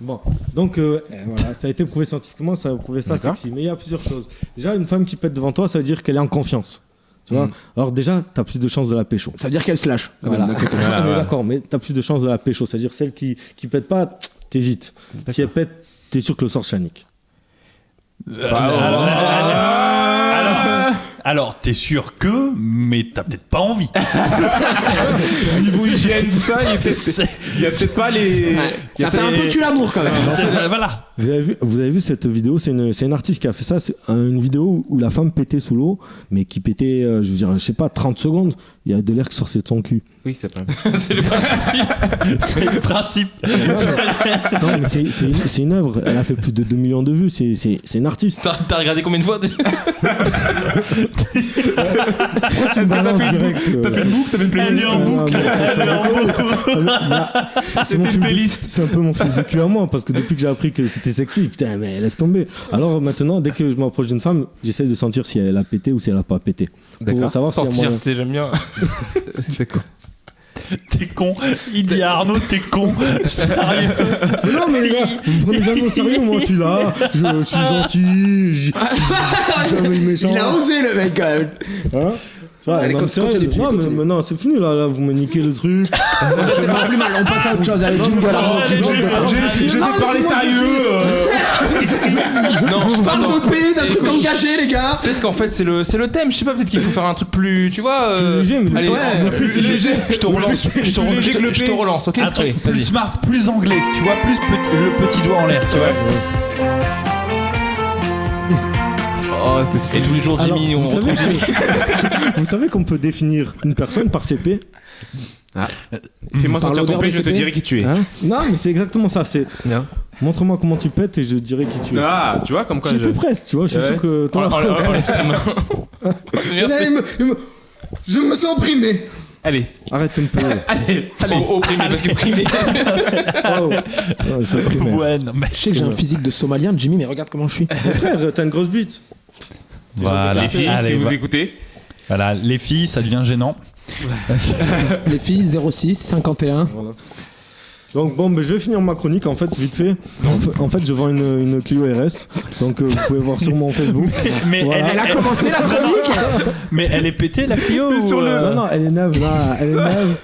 Bon, donc voilà, ça a été prouvé scientifiquement, ça a prouvé ça D'accord. sexy. Mais il y a plusieurs choses. Déjà, une femme qui pète devant toi, ça veut dire qu'elle est en confiance. Tu vois. Alors déjà, t'as plus de chances de la pécho. Ça veut dire qu'elle se lâche, quand Voilà. même, d'un côté. Voilà, On est voilà. d'accord, mais t'as plus de chances de la pécho. C'est-à-dire celle qui pète pas, t'hésites. Si elle pète, t'es sûr que le sort chanique. Alors, Alors, t'es sûr que, mais t'as peut-être pas envie. Niveau hygiène, tout ça, il y a peut-être pas les. Ça fait un peu cul l'amour quand même. Voilà. Vous avez vu cette vidéo, c'est une artiste qui a fait ça, c'est une vidéo où la femme pétait sous l'eau, mais qui pétait, je veux dire, je sais pas, 30 secondes, il y a de l'air qui sortait de son cul. Oui, c'est pas. C'est le principe. C'est le principe. Non, mais c'est une œuvre, elle a fait plus de 2 millions de vues, c'est une artiste. T'as regardé combien de fois Pourquoi tu me balances direct T'as fait une boucle, t'as fait une playlist. C'est un peu mon film de cul à moi, parce que depuis que j'ai appris que c'était sexy, putain, mais laisse tomber. Alors maintenant, dès que je m'approche d'une femme, j'essaie de sentir si elle a pété ou si elle a pas pété. Pour savoir s'il y a Sortir, moyen. j'aime bien. C'est quoi? T'es con. Il dit à Arnaud, t'es con. Sérieux. Mais non, mais les gars, vous me prenez jamais au sérieux, moi je suis là, je suis gentil, je suis jamais méchant. Il a osé le mec quand même. Hein? Ouais, Allez, non, mais c'est continue, vrai, non, continue. mais non, c'est fini là, vous me niquez le truc. C'est pas plus mal, on passe à autre chose. Allez, jingle. Je vais parler sérieux. Non, Je parle de paix, d'un truc engagé, les gars. Peut-être qu'en fait c'est le thème, je sais pas, peut-être qu'il faut faire un truc plus, tu vois. Plus léger, mais allez, ouais, plus léger. Je te relance, je te relance, ok? Un truc Allez, plus vas-y. smart, plus anglais. Tu vois, plus le petit doigt en l'air, tu vois. Oh, et tous les jours, Alors, Jimmy, on retrouve Jimmy. vous savez qu'on peut définir une personne par ses P. Fais-moi Par sentir ton l'odeur paix, de je te CP. dirai qui tu es. Hein? Non, mais c'est exactement ça. C'est montre-moi comment tu pètes et je dirai qui tu es. Ah, tu vois, comme quoi. C'est plus presque, tu vois. Je suis sûr que toi. Enlève ta main. Merci. Je me sens opprimé. Allez, Arrête un peu. allez. Opprimé, parce que primé. Oh. Ouais, c'est primaire. Ouais, non, mais. Je sais que j'ai un physique de Somalien, Jimmy, mais regarde comment je suis. Frère, t'as une grosse bite. Voilà. Les filles, Allez, si vous va- écoutez. Voilà, les filles, ça devient gênant. Les filles, 06, 51. Donc bon, mais je vais finir ma chronique en fait vite fait. En fait, je vends une Clio RS, donc vous pouvez voir sur mon Facebook. Mais Voilà. Elle a commencé la chronique. Mais elle est pétée, la Clio ou, Non, non, elle est neuve là, elle est neuve.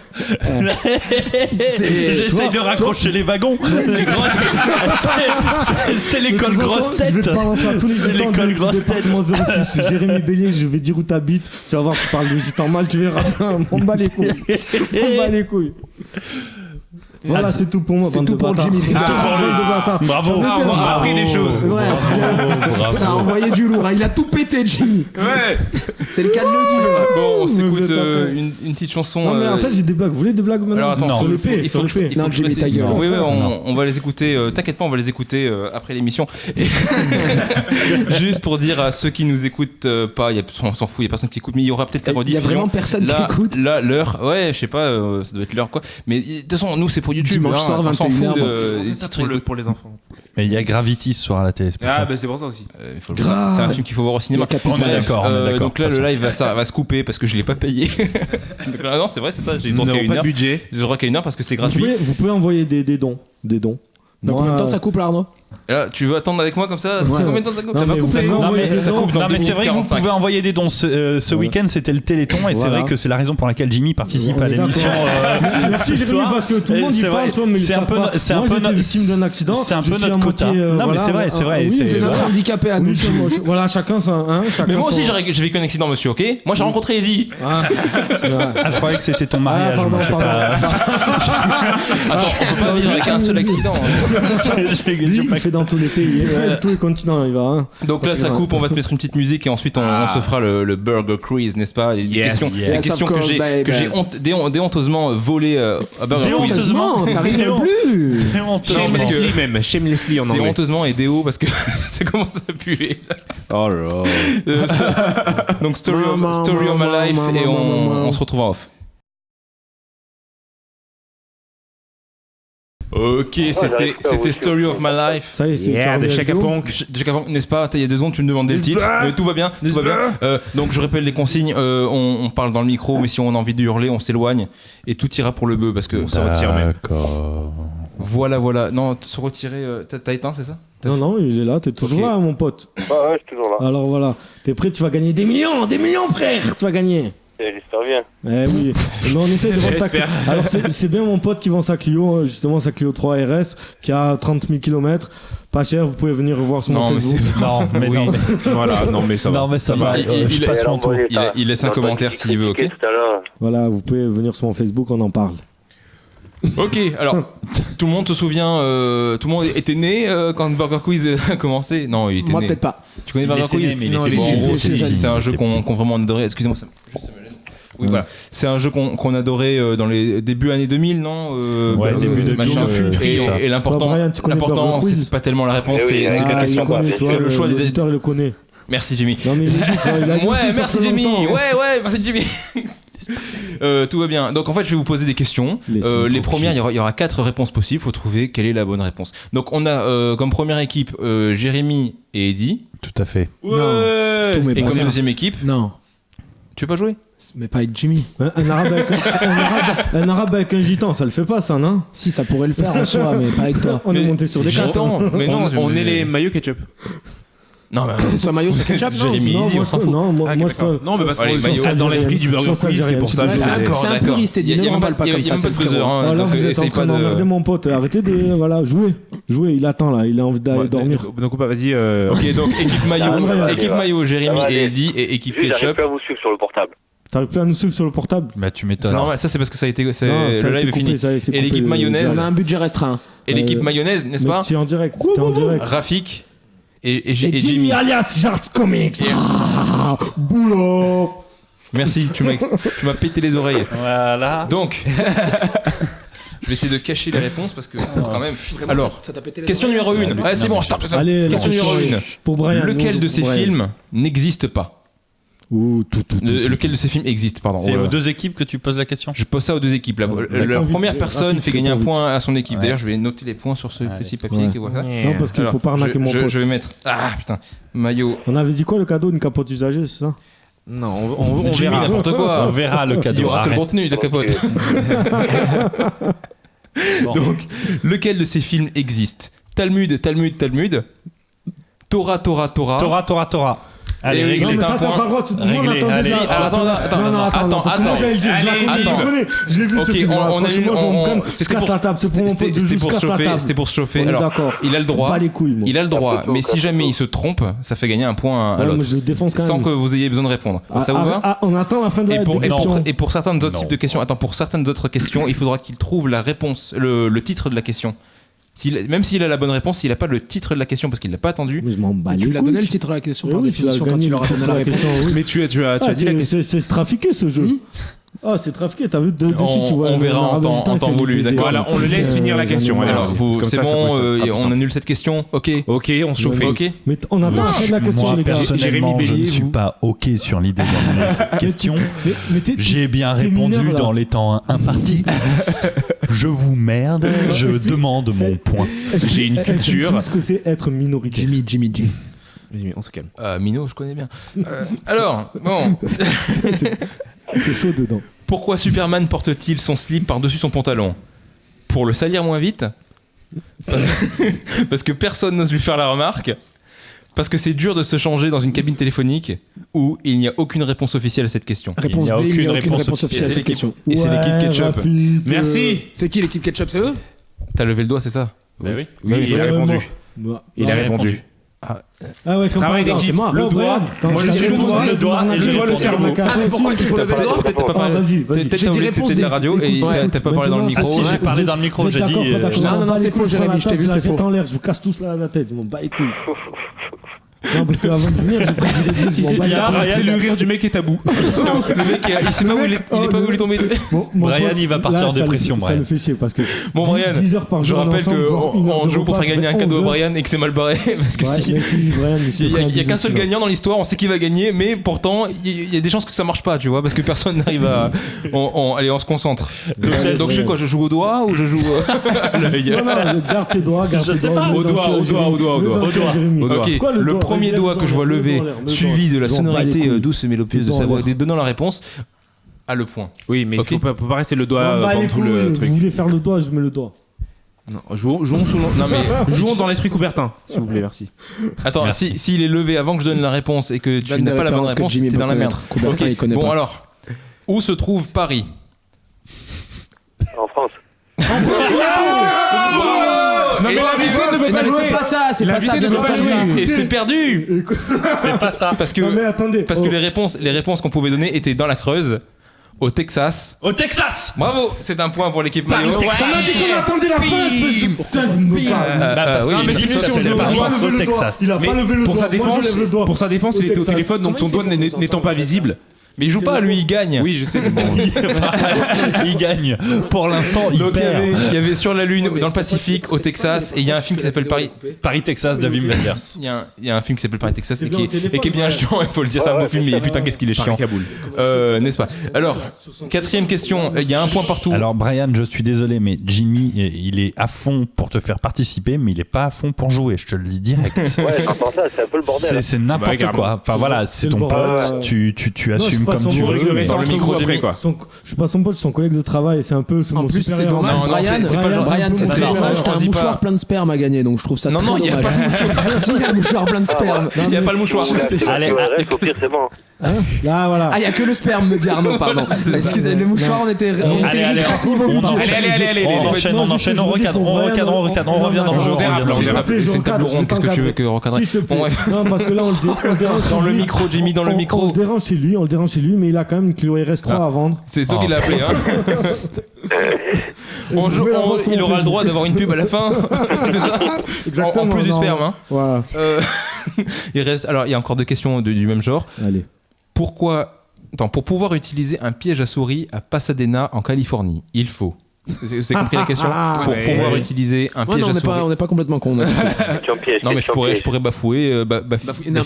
J'essaye de raccrocher les wagons. C'est l'école Mais tu vois, grosse Je vais tête. te balancer à tous les C'est gitans l'école du grosse département 06. Jérémy Bélier, je vais dire où t'habites. Tu vas voir, tu parles des gitans mal, tu verras. On bat les couilles. On bat les couilles. Voilà, c'est tout pour moi. C'est bande tout de pour bâtards. Jimmy. C'est tout pour bande de bâtards. Bravo. J'en veux Ah, bien. on a appris des choses. Ouais, ça a envoyé du lourd. Hein. Il a tout pété, Jimmy. Ouais. C'est le cas de le dire. Bon, on Vous s'écoute êtes à fond. une petite chanson. Non, mais en fait, j'ai des blagues. Vous voulez des blagues maintenant? Alors attends, sur il l'épée. faut Sur que je- l'épée. il faut Non, que je Jimmy, fasse- ta gueule. Oui, on va les écouter. T'inquiète pas, on va les écouter après l'émission. Et juste pour dire à ceux qui nous écoutent pas, on s'en fout, il y a personne qui écoute, mais il y aura peut-être la Il y a rediffusion. vraiment personne qui Là, écoute. Là, l'heure, ouais, je sais pas, ça doit être l'heure quoi. Mais de toute façon, nous c'est pour YouTube. Dimanche soir, on s'en 21h, fout bon. des petits trucs. Pour les enfants. Mais il y a Gravity ce soir à la télé. c'est pour Ah, ça. bah c'est pour ça aussi. Il faut le voir. C'est un film qu'il faut voir au cinéma. Il y a Capital. On est d'accord, on est d'accord. Donc là, le live va se couper parce que je l'ai pas payé. Donc là, non, c'est vrai, c'est ça. J'ai le Nous droit qu'à n'avons une pas heure. de budget. J'ai le droit qu'à une heure parce que c'est Vous gratuit. pouvez envoyer des dons. Des dons. Dans Moi, combien de temps ça coupe là, Arnaud? Et là, tu veux attendre avec moi comme ça? Ouais. Combien de temps ça coupe? Non, Ça va mais vous couper. pouvez envoyer des ça dons. coupe dans Non, mais 2 c'est vrai que vous minutes 45. pouvez envoyer des dons. Ce week-end, c'était le Téléthon et c'est Voilà. vrai que c'est la raison pour laquelle Jimmy participe On à est l'émission. d'accord. Merci ce Jérémy soir. parce que tout le Et monde y c'est parle, vrai, toi, mais c'est un peu, c'est un moi, peu j'ai été notre- victime d'un accident. C'est un je peu suis à notre quota. moitié, Non, mais voilà, c'est vrai, c'est vrai. oui, C'est notre handicapé à nous. Voilà, chacun son. Chacun Mais moi aussi, son- j'ai vécu un accident, monsieur, ok? Moi, j'ai rencontré Eddie. Ah, ouais. Ah, je croyais que c'était ton mariage. pardon, moi, je sais pardon. Attends, on peut pas vivre avec un seul accident. pas. Lui, il fait dans tous les pays, tous les continents, il va. Hein. Donc là, ça coupe, on va se mettre une petite musique et ensuite on se fera le Burger Quiz, n'est-ce pas? Les Yes, questions, yes. les questions Of course, que j'ai déhonteusement volées à Burger Quiz. Honteusement, ça arrive même plus. Shamelessly même. Shamelessly en C'est anglais. honteusement et déo parce que ça commence à puer. Oh là. Donc Story of My Life et on se retrouve en off. Ok, c'était Story of My Life. Ça y est, c'est Yeah, de Chaka Ponk. Déjà qu'avant, n'est-ce pas? Il y a 2 secondes, tu me demandais le titre. Mais tout va bien, tout va bien. Donc je rappelle les consignes. On parle dans le micro, mais si on a envie de hurler, on s'éloigne et tout ira pour le bœuf parce que On se retire même. voilà. Non, se retirer. T'as éteint, c'est ça? Non, il est là, t'es toujours Ok. là, mon pote. Ouais, je suis toujours là. Alors voilà, t'es prêt, tu vas gagner des millions, frère, tu vas gagner. Et j'espère bien. Eh oui, mais on essaie de vendre ta Clio. J'espère. Alors c'est bien mon pote qui vend sa Clio, justement sa Clio 3 RS qui a 30 000 km. Pas cher, vous pouvez venir voir sur mon Non, mais Facebook. Non, mais Oui. non. Voilà, non mais ça va. Non, mais ça va. Il Je passe mon tour. il laisse un commentaire s'il veut, ok. Tout à l'heure. Voilà, vous pouvez venir sur mon Facebook, on en parle. Ok, alors, tout le monde se souvient, tout le monde était né quand Burger Quiz a commencé. Non, il était Moi né. peut-être pas. Tu connais Il Burger était Quiz? né, mais il Non, était bon, petit. en gros, Il était c'est jeune. un jeu Il était qu'on vraiment adoré. Excusez-moi, juste ça me gêne. Oui, voilà. C'est un jeu qu'on adorait dans les débuts années 2000, non Ouais, début 2000, machin. Free, ça. Et l'important, Toi, Brian, tu connais l'important, Burger Quiz c'est pas tellement la réponse, Eh oui, c'est ah, la il question. il connaît, tu vois, C'est le choix des. l'auditeur, il le connaît. Merci Jimmy. Non mais il dit, tu vois, il a dit aussi Ouais, il merci passe Jimmy. longtemps, hein. Ouais, merci Jimmy. Tout va bien. Donc en fait, je vais vous poser des questions. Laisse-moi Les tranquille. premières, il y aura 4 réponses possibles. Faut trouver quelle est la bonne réponse. Donc on a comme première équipe Jérémy et Eddy. Tout à fait. Ouais. Tous mes Et comme bazars. deuxième équipe, Non, tu veux pas jouer? mais pas avec Jimmy. Un arabe avec un arabe avec un gitan, ça le fait pas ça, non? Si, ça pourrait le faire en soi, mais pas avec toi. On est monté sur des cartes. Gitan. Mais non, on est les maillots ketchup. Non, mais C'est soit maillot, soit ketchup, non? Jérémy, Non, Easy, moi, on s'en fout. non, moi, Ah, moi, d'accord. je peux. Non, mais parce Allez, qu'on maillot. est dans l'esprit du Burger Sans Quiz, c'est pour ça que Ouais, c'est j'ai- un puriste, Eddy, ne m'emballe pas comme ça, c'est le frérot. Ah, là, vous êtes en train d'emmerder mon pote. Arrêtez de. Voilà, jouez. Jouez, il attend là, il a envie d'aller Ouais, dormir. Donc vas-y. Ok, donc équipe maillot, Jérémy Ça va et aller. Eddy, et équipe Juste, j'arrive ketchup. plus à vous suivre sur le portable. T'arrives plus à nous suivre sur le portable? Bah, tu C'est m'étonnes. normal, ça c'est parce que ça a été. Non, Le ça, live c'est est coupé, fini. ça, c'est Et coupé, l'équipe mayonnaise. On a un budget restreint. Et l'équipe mayonnaise, n'est-ce Mais pas? t'es en direct. T'es en direct. Rafik et Et Jimmy. Jimmy alias Jarts Comics. Ah, boulot. Merci, tu m'as pété les oreilles. Voilà. Donc, je vais essayer de cacher les réponses parce que quand même. Alors, Ça t'a pété les question oreilles, numéro ça 1. fait- Allez, c'est bon, je tape ça. Allez, Question numéro 1. Pour Brian. Lequel de ces Brian. films n'existe pas? Ouh, tout. Lequel de ces films existe, pardon. C'est Oh là aux là. deux équipes que tu poses la question. Je pose ça aux deux équipes. La D'accord. première Vite, personne Rafik, fait gagner un vite. point à son équipe. Ouais. D'ailleurs, je vais noter les points sur ce petit papier Ouais. que voilà. Non, parce qu'il Alors, faut pas arnaquer mon pote. je vais mettre. Ah putain, maillot. On avait dit quoi le cadeau? Une capote usagée, c'est ça? Non, on Jimmy, verra. n'importe quoi. On verra le Il y cadeau. aura que le Arrête. contenu de la capote. Bon. Donc, lequel de ces films existe? Talmud. Torah. Torah. Allez, Et oui, réglez. Non, mais c'est un ça, t'as point. pas le droit. Tout le monde Réglé, attendait allez. ça. Attends, Parce que moi, j'allais le dire. Je la connais, je attends. le connais. Je l'ai vu, ce Ok, film. on a eu. Franchement, je m'en calme. Je C'était casse pour- la table. C'est pour mon pote. Je C'était juste pour se casse la chauffer. table. C'était pour se chauffer. On est Alors, d'accord. il a le droit. Pas les couilles, moi. Il a le droit. Mais si jamais il se trompe, ça fait gagner un point à Ouais, l'autre. moi, je le défonce quand Sans même. que vous ayez besoin de répondre. Ça vous va? On attend la fin de la question. Et pour certains autres Non. types de questions, pour certaines autres questions, il faudra qu'il trouve la réponse, le titre de la question. Même s'il a la bonne réponse, s'il n'a pas le titre de la question parce qu'il l'a pas attendu. Mais je m'en bats les Tu l'as couilles. donné le titre de la question Eh par oui, tu l'as définition quand gagné tu le leur as donné titre la de la réponse. question, oui. Mais tu as dit la question. C'est trafiqué ce jeu. Ah, c'est trafiqué, t'as vu de suite, tu vois. On verra en temps voulu, d'accord. Voilà, on le laisse finir la question. Allez, Alors, comme c'est ça, bon, ça sera plus on simple. annule cette question. Ok. Ok, on se chauffe. Ok. Mais on attend la fin de la question, Moi, les gars. personnellement, Jérémy je ne Bélier, suis vous pas OK sur l'idée d'emmener cette question. Mais t'es- J'ai bien t'es répondu mineur, là. dans les temps impartis. Je vous merde, je demande mon point. J'ai une culture. Qu'est-ce que c'est être minoritaire? Jimmy. On se calme. Mino, je connais bien. Alors, bon. C'est chaud dedans. Pourquoi Superman porte-t-il son slip par-dessus son pantalon? Pour le salir moins vite? Parce que personne n'ose lui faire la remarque? Parce que c'est dur de se changer dans une cabine téléphonique? Ou il n'y a aucune réponse officielle à cette question? Réponse Il n'y a D, il n'y a aucune aucune réponse réponse officielle à cette question. Et c'est l'équipe ketchup. Rafik, Merci. C'est qui l'équipe ketchup? C'est eux? T'as levé le doigt, c'est ça? Bah oui. Oui, il a Ouais, répondu. moi. Il a répondu. Ah ouais, comme Travail par hasard. d'équipe. Là, Le Brian, doigt. attends, Moi, je je t'avais dis le répondu, doigt, c'est le doigt, de et le l'arnaquer, doigt, le de cerveau. l'arnaquer. Ah, mais pourquoi il faut T'as lever le pas- doigt? peut-être t'as pas Ah, parlé. vas-y. T'as J'ai dit oublié que réponse c'était de la D. radio et Écoute, t'as pas parlé dans le maintenant, micro. Ah si, j'ai parlé dans le micro, Vous êtes j'ai dit, d'accord, pas d'accord, Non, on non, bat les c'est faux, couilles, Jérémy, la je t'ai table, vu, la c'est tête faux. en l'air, je vous casse tous la tête, je m'en bats les couilles. Non, parce qu'avant de venir, j'ai pris du début, je m'en bats les couilles. C'est le rire du mec est tabou. Le mec, il sait pas où il est pas où il est tombé. Mon Brian, pote, il va partir là, en dépression, Ça Brian. le fait chier parce que Bon, Brian, 10 heures par je jour, rappelle ensemble, voire une heure qu'on de joue pour repas, faire ça gagner un fait cadeau à 11 heures. Brian et que c'est mal barré. Parce que Ouais, si. mais si, Brian, il se Il fait y a qu'un seul abuser, gagnant dans l'histoire, on sait qui va gagner, mais pourtant il y a des chances que ça marche pas, tu vois, parce que personne n'arrive à. Allez, on se concentre. Donc je fais quoi? Je joue au doigt ou je joue à l'œil? Non, non, garde tes doigts, garde tes doigts. Au mets dans doigt, le au cœur, doigt, au doigt, au Jérémy. doigt. Mets dans le cœur, Jérémy. Au doigt. Ok, Quoi, le premier doigt que je vois levé, suivi de la sonorité douce et mélodieuse de sa voix, donnant la réponse, a le point. Oui, mais il Ok. faut pas rester le doigt On bat pendant les tout le couilles, truc. vous voulez faire le doigt, je mets le doigt. Non, jouons sous non mais jouons dans l'esprit Coubertin, s'il vous plaît, merci. Attends, Merci. s'il est levé avant que je donne la réponse et que tu Donne n'as des pas la bonne références que réponse, Jimmy t'es dans peut la merde. connaître. Coubertin, Ok, il connaît bon pas. alors, Où se trouve Paris? En France. Non, mais l'invité ne peut pas Mais jouer. c'est pas ça, c'est pas L'invité ça, ne bien peut pas entendu. jouer. Et c'est perdu. C'est pas ça. Parce que, Non mais attendez. parce que les réponses qu'on pouvait donner étaient dans la Creuse, au Texas. Au Texas. Bravo, c'est un point pour l'équipe Mario. On a dit qu'on attendait la fin, espèce de putain, vous me parlez. Oui, mais mais c'est ça, mieux si c'est on le le Paris. voit. levé au le doigt. Texas. Il a Mais pas levé le pour doigt. sa Moi, je lève le doigt. pour sa défense, Au il était au Texas. téléphone, donc son doigt n'étant pas visible. Mais il joue pas, lui, il gagne. Oui, je sais. Bon. Il gagne. Pour l'instant, il Donc perd. il y avait sur la Lune, dans le Pacifique, au Texas, et il y a un film qui s'appelle Paris. Paris-Texas de Wim Wenders. Il y a un film qui s'appelle Paris Texas C'est et bien au téléphone, qui est bien ouais. chiant, il faut le dire, c'est un beau film, mais putain qu'est-ce qu'il est chiant. Kaboul. N'est-ce pas? Alors, quatrième question, il y a un point partout. Alors Brian, je suis désolé, mais Jimmy, il est à fond pour te faire participer, mais il est pas à fond pour jouer. Je te le dis direct. Ouais, j'entends ça, c'est un peu le bordel. C'est n'importe Bah, quoi. Enfin voilà, c'est le ton bordel. pote, tu Non, assumes c'est pas comme son tu pote, veux. je le mais- mets Dans le micro après, après, quoi. Je suis pas son pote, je suis son collègue de travail, c'est un peu En mon plus, c'est supérieur. dommage, Non, non, Brian, c'est pas Brian, genre- Brian, c'est Non, très non, dommage, on t'as un dit pas. mouchoir plein de sperme à gagner, donc je trouve ça Non, très non, il y a dommage. Si, il y a un mouchoir plein de sperme. Il n'y a pas le mouchoir. Allez, Reste au pire, c'est bon. Là, voilà. Ah, il y a que le sperme, me dit Arnaud, pardon. Excusez, le mouchoir, on était ric-rac niveau budget. on enchaîne, Non, on juste, enchaîne, je on vous dis recadre, pour on Brian, recadre, on recadre, on revient dans le jeu. on dérape, là, on S'il te dérape. plaît, je C'est une table recadre, ronde, je qu'est-ce que tu veux que t'encadre. recadre? S'il te plaît. Bon, ouais. Non, parce que là, on le dérange chez Dans le lui. micro, Jimmy, dans le On micro. le dérange chez lui, mais il a quand même une Clio RS3 à vendre. C'est ça qu'il a appelé, hein. Vous pouvez l'avoir sur Il mon aura le Facebook. droit d'avoir une pub à la fin. C'est ça? Exactement. En plus du non. sperme, hein. Voilà. Il reste. Alors, il y a encore deux questions du même genre. Allez. Pour pouvoir utiliser un piège à souris à Pasadena en Californie, il faut. Vous avez compris la question? Pour ouais. pouvoir utiliser un Ouais, piège non, à souris. on n'est pas complètement con. Question piège. Non, mais je pourrais bafouer, Bafouiller, non.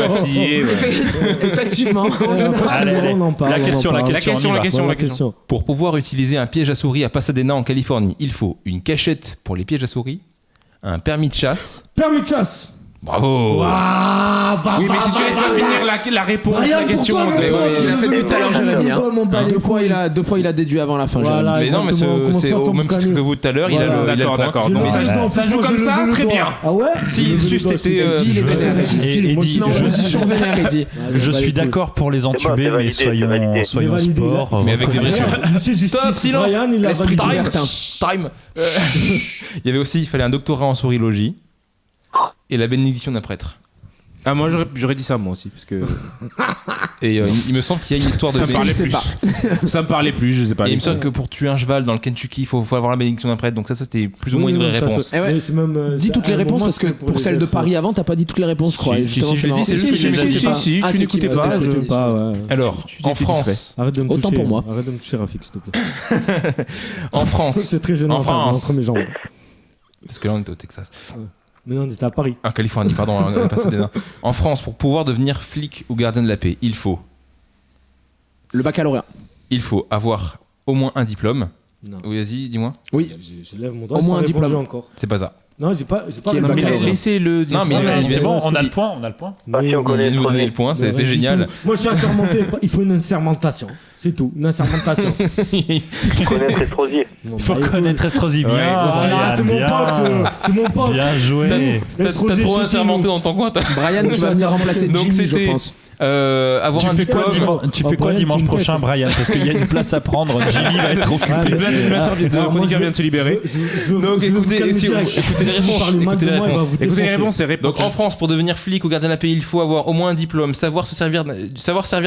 bafouiller. Effectivement. Allez, On en parle, la on en question, parle. la question. La question. Pour pouvoir utiliser un piège à souris à Pasadena en Californie, il faut une cachette pour les pièges à souris, un permis de chasse. Permis de chasse. Bravo! Oui, mais si tu laisses pas finir la réponse à la question. Il a fait depuis tout à l'heure, Jérémy. hein. Deux fois, il a déduit avant la fin, Jérémy. Voilà. Mais non, mais exactement, on commence c'est pas au sans même titre boucaner. que vous tout à l'heure, il a Voilà. le point. D'accord. J'ai Donc, levé le doigt, ça joue moi, comme j'ai ça, levé le très doigt. bien. Ah ouais? Si, J'ai levé le juste doigt, était, je t'ai dit, il est je- vénère. Et Moi, dit, sinon, Je suis sur vénère, il dit. je suis d'accord pour les entuber, c'est mais validé, c'est soyons validé. soyons Il est validé, sport. Mais avec des vrais Regarde, Monsieur Stop, Justice, silence. Brian, il a L'esprit de validé. Bertin. Time. Il y avait aussi, il fallait un doctorat en sourilologie et la bénédiction d'un prêtre. Ah, moi j'aurais dit ça, moi aussi. Parce que Et il me semble qu'il y a une histoire de ça me parlait sais plus. Ça me parlait plus, je sais pas. Et il me semble que pour tuer un cheval dans le Kentucky, il faut avoir la bénédiction d'un prêtre. Donc ça c'était plus ou moins une vraie réponse. Eh ouais. Mais c'est même, Dis c'est toutes les un réponses moment, parce que c'est pour les celle de êtres- Paris avant, t'as pas dit toutes les réponses, je crois. Si, Et justement, si, je l'ai dit, c'est si, juste si, que je les ai si, pas. si, tu c'est n'écoutais qui- pas, t'as je- fini. Pas, ouais. Alors, Tu en t'es distrait. France, Arrête de me Autant toucher. pour moi. Arrête de me toucher, Rafik, s'il te plaît. en France, C'est très gênant En France. entre mes jambes. parce que là on était au Texas. Mais non, on était à Paris. En Californie, pardon, Pasadena. En France, pour pouvoir devenir flic ou gardien de la paix, il faut Le baccalauréat. avoir au moins un diplôme. Non. Oui, vas-y, dis-moi. Oui. Je lève mon doigt. Au j'ai moins pas un répondu diplôme. encore. C'est pas ça. Non, j'ai pas Qui est le répondu. baccalauréat. Mais laissez-le dire. Non, mais Ah, C'est bon, c'est on a ce le point, on a le point. Si on connaît Il nous le donner le point, c'est Ouais, génial. Moi, je suis assermenté. Il faut une assermentation. C'est tout. Une assermentation. connaître Estrosi. Bon, Il faut bah, écoute. connaître Estrosi. Bien, Voilà, c'est mon bien. pote. C'est mon pote. Bien joué. T'as Estrosi, trop soutien-nous. assermenté dans ton coin, toi. Brian, tu vas venir remplacer Donc Jimmy, je c'était pense. avoir Tu un fais quoi diplôme. tu Oh, fais quoi Brian, dimanche c'est une prochain, tête. Brian? Parce qu'il y a une place à prendre. Jimmy va être occupé. Ah, L'animateur de Alors, moi, chroniqueur je- vient de se libérer. Donc, écoutez, écoutez si vous- écoutez les réponses, écoutez les réponses. Écoutez les réponses et réponses. Donc en France, pour devenir flic ou gardien de la paix, il faut avoir au moins un diplôme, savoir servir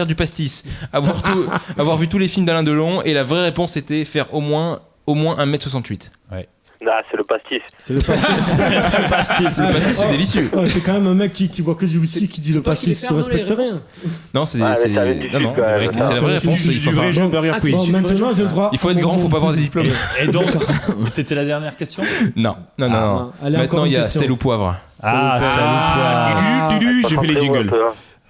du pastis, avoir vu tous les films d'Alain Delon, et la vraie réponse était faire au moins 1m68. Ah, c'est le pastis. C'est le pastis. Le pastis, c'est délicieux. Ouais, c'est quand même un mec qui boit que du whisky qui dit le toi qui les pastis. Tu fermes, les respectes rien. Non, c'est Ah, mais ça vient du non, non, sud, quand même. c'est la vraie c'est réponse. Il faut Du vrai avoir- jeu Burger Ah, Quiz. Bon, maintenant, j'ai le droit. il faut être grand, faut pas avoir des diplômes. Et donc, c'était la dernière question? Non. Allez, Maintenant, encore il y une a question. sel ou poivre. Ah, j'ai fait les jingles.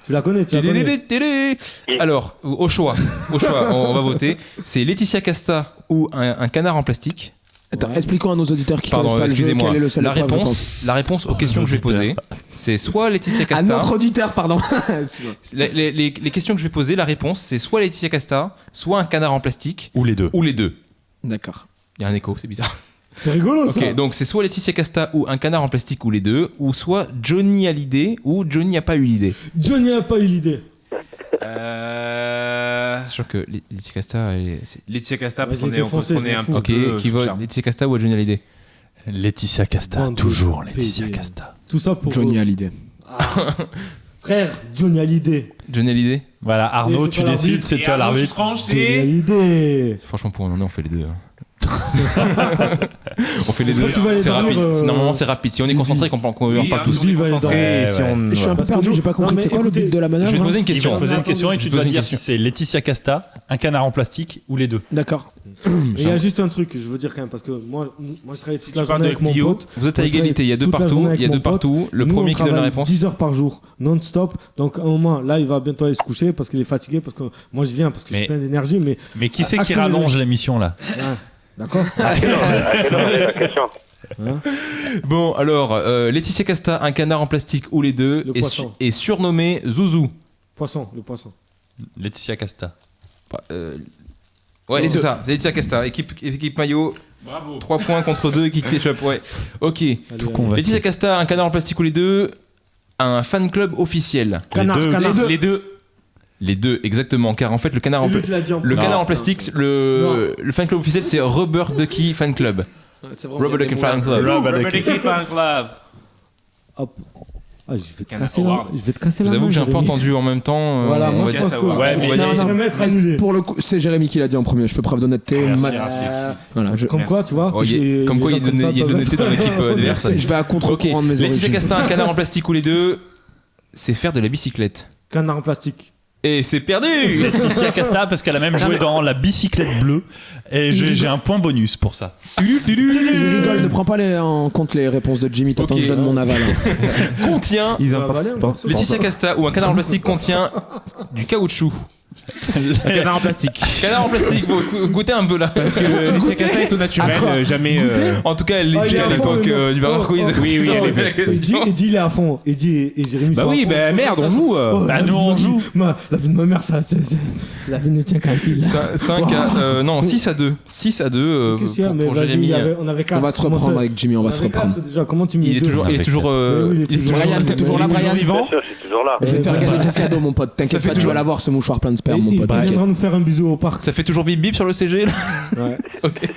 Tu la connais, tu la connais. Télé. Alors, au choix, on va voter. C'est Laetitia Casta ou un canard en plastique. Attends, expliquons à nos auditeurs qui Pardon, connaissent pas le jeu excusez-moi. quel est le seul La poivre, je pense. réponse aux questions que je vais poser, c'est soit Laetitia À Casta. notre auditeur, pardon. Excuse-moi. Les questions que je vais poser, la réponse, c'est soit Laetitia Casta, soit un canard en plastique, Ou les deux. ou les deux. D'accord. Il y a un écho, c'est bizarre. C'est rigolo, ça. Ok, donc c'est soit Laetitia Casta ou un canard en plastique, ou les deux, ou soit Johnny a l'idée ou Johnny a pas eu l'idée. Johnny a pas eu l'idée. Sachant que Laetitia Casta, Laetitia Casta, parce Vas-y, qu'on est défoncez, je un m'en petit fous. ok, peu qui sous vote charme. Laetitia Casta ou Johnny Hallyday? Laetitia Casta, Bande de toujours Laetitia PD. Casta. Tout ça pour. Johnny Hallyday. Frère, Johnny Hallyday. Johnny Hallyday? Voilà, Arnaud, Et c'est tu toi décides, l'arbitre. c'est Et toi Arnaud, tu l'arbitre. tranches, Johnny c'est. Hallyday. Franchement, pour un on fait les deux. On fait les Est-ce deux. que tu vas aller C'est rapide. dormir, Normalement, c'est rapide. Si on est concentré, qu'on parle Oui, tous. si on est il va aller concentré, dormir. si on. Je suis un peu Parce que perdu, nous- j'ai pas compris. non, mais C'est quoi le écoutez, but de la Je vais manœuvre te poser une Ils vont question. poser une question et tu Je dois pose une dire si question. c'est Laetitia Casta, un canard en plastique ou les deux. D'accord. Et il y a juste un truc que je veux dire quand même, parce que moi je travaille toute la Tu parles journée de avec mon Clio. pote. Vous êtes à Moi, je égalité. Il y a deux toute la partout. journée avec Il y a mon deux pote. partout. Le Nous, premier on qui donne la travaille réponse. 10 heures par jour, non-stop. Donc à un moment, là, il va bientôt aller se coucher parce qu'il est fatigué. Parce que moi, je viens parce que Mais- j'ai plein d'énergie. Mais qui c'est qui accélérez. rallonge l'émission là? ouais, d'accord. À quelle heure est la question? Hein. Bon, alors, Laetitia Casta, un canard en plastique ou les deux, Le poisson. est surnommé Zouzou. Poisson, le poisson. Laetitia Casta. Ouais, c'est ça. C'est Laetitia Casta. Équipe maillot. Bravo. 3 points contre 2. Équipe ketchup. Ouais. Ok. Allez, allez. Laetitia Casta, un canard en plastique ou les deux, un fan club officiel. Canard, deux. canard. Les deux. Les deux, exactement. Car en fait, le canard en C'est lui qui l'a dit en Le premier. canard en Non, plastique, c'est- le fan club officiel, c'est Rubber Ducky Fan Club. C'est Rubber Ducky Fan Club. Rubber Ducky Fan Club. Hop. Ah, je vais te Canard casser la Howard. je vais te casser Je la vous main. avoue que j'ai un peu Jérémy. entendu en même temps. Voilà, on moi va je dire pense ça, que. Ouais, mais on va non, dire non. remettre annulé. Pour le coup, c'est Jérémy qui l'a dit en premier. Je fais preuve d'honnêteté. Merci, Ma- Raphaël. Voilà, je, Comme quoi, tu vois. Oh, comme quoi, il y a de l'honnêteté dans l'équipe adverse. je vais à Ok, contre-courant de mes Laetitia origines. Casta, un canard en plastique ou les deux, c'est faire de la bicyclette. Canard en plastique. Et c'est perdu. Laetitia Casta parce qu'elle a même joué dans la bicyclette bleue et j'ai un point bonus pour ça. Il rigole, ne prends pas en compte les réponses de Jimmy. T'attends Ok. que je donne mon aval. Contient. Ils Ça ont va valer un pas. morceau. Laetitia Casta ou un canard en plastique contient du caoutchouc. Un canard en plastique. Canard en plastique, bon, goûtez un peu là. Parce que Laetitia Casta est au naturel, jamais. En tout cas, elle Ah, il l'était est à à fond, l'époque le mec. du Baroque Oh, Quiz. oh, oui, oui, Ils ont elle est fait la belle. question. Eddie, il est à fond. Eddie et Jérémy Bah sont à oui, fond. bah merde, on joue. Oh, Bah la nous, vie de on ma joue. vie, la vie de ma mère, ça, la vie ne tient qu'à un fil. 5 à. Non, 6 à 2. 6 à 2 Qu'est-ce qu'il y a? Mais pour vas-y, Jérémy. on avait 4. On va se reprendre avec Jimmy. On va se reprendre. Déjà, comment tu me Il mets est deux toujours. Il est toujours. oui, il est toujours Brian, t'es toujours là, Brian? Bien sûr, je suis toujours là. Je vais te faire gagner ton cadeau, mon pote. Ça T'inquiète fait pas, tu toujours- vas l'avoir ce mouchoir plein de sperme, mon Il pote. T'inquiète. viendra nous faire un bisou au parc. Ça fait toujours bip bip sur le CG là. Ouais.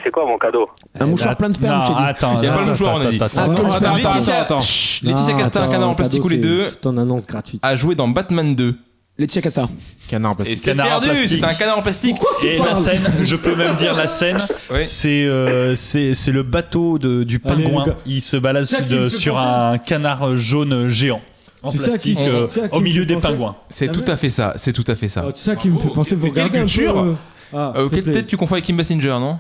C'est quoi mon cadeau? Un mouchoir plein de sperme, je t'ai dit. Attends, Il y a pas le mouchoir, on a dit. Ah, que le sperme, Laetitia, attends. Chut, Laetitia Casta, un Attends, canard en plastique ou les cadeau, deux, c'est ton annonce gratuite. a joué dans Batman 2. Laetitia Casta. Canard en Et plastique. c'est Canard en perdu, plastique. c'est un canard en plastique. Et la scène, je peux même dire la scène, Ouais. c'est le bateau du Allez, pingouin. les gars. Il se balade C'est ça qui me fait sur penser. un canard jaune géant en Tu sais à qui- plastique tu sais à qui au me milieu fait des penser pingouins. C'est tout à fait ça, c'est tout à fait ça. Ah, tu sais qui me fait penser, vous quelle regardez un peu, culture Ah, s'il te plaît. Peut-être tu confonds avec Kim Basinger, non?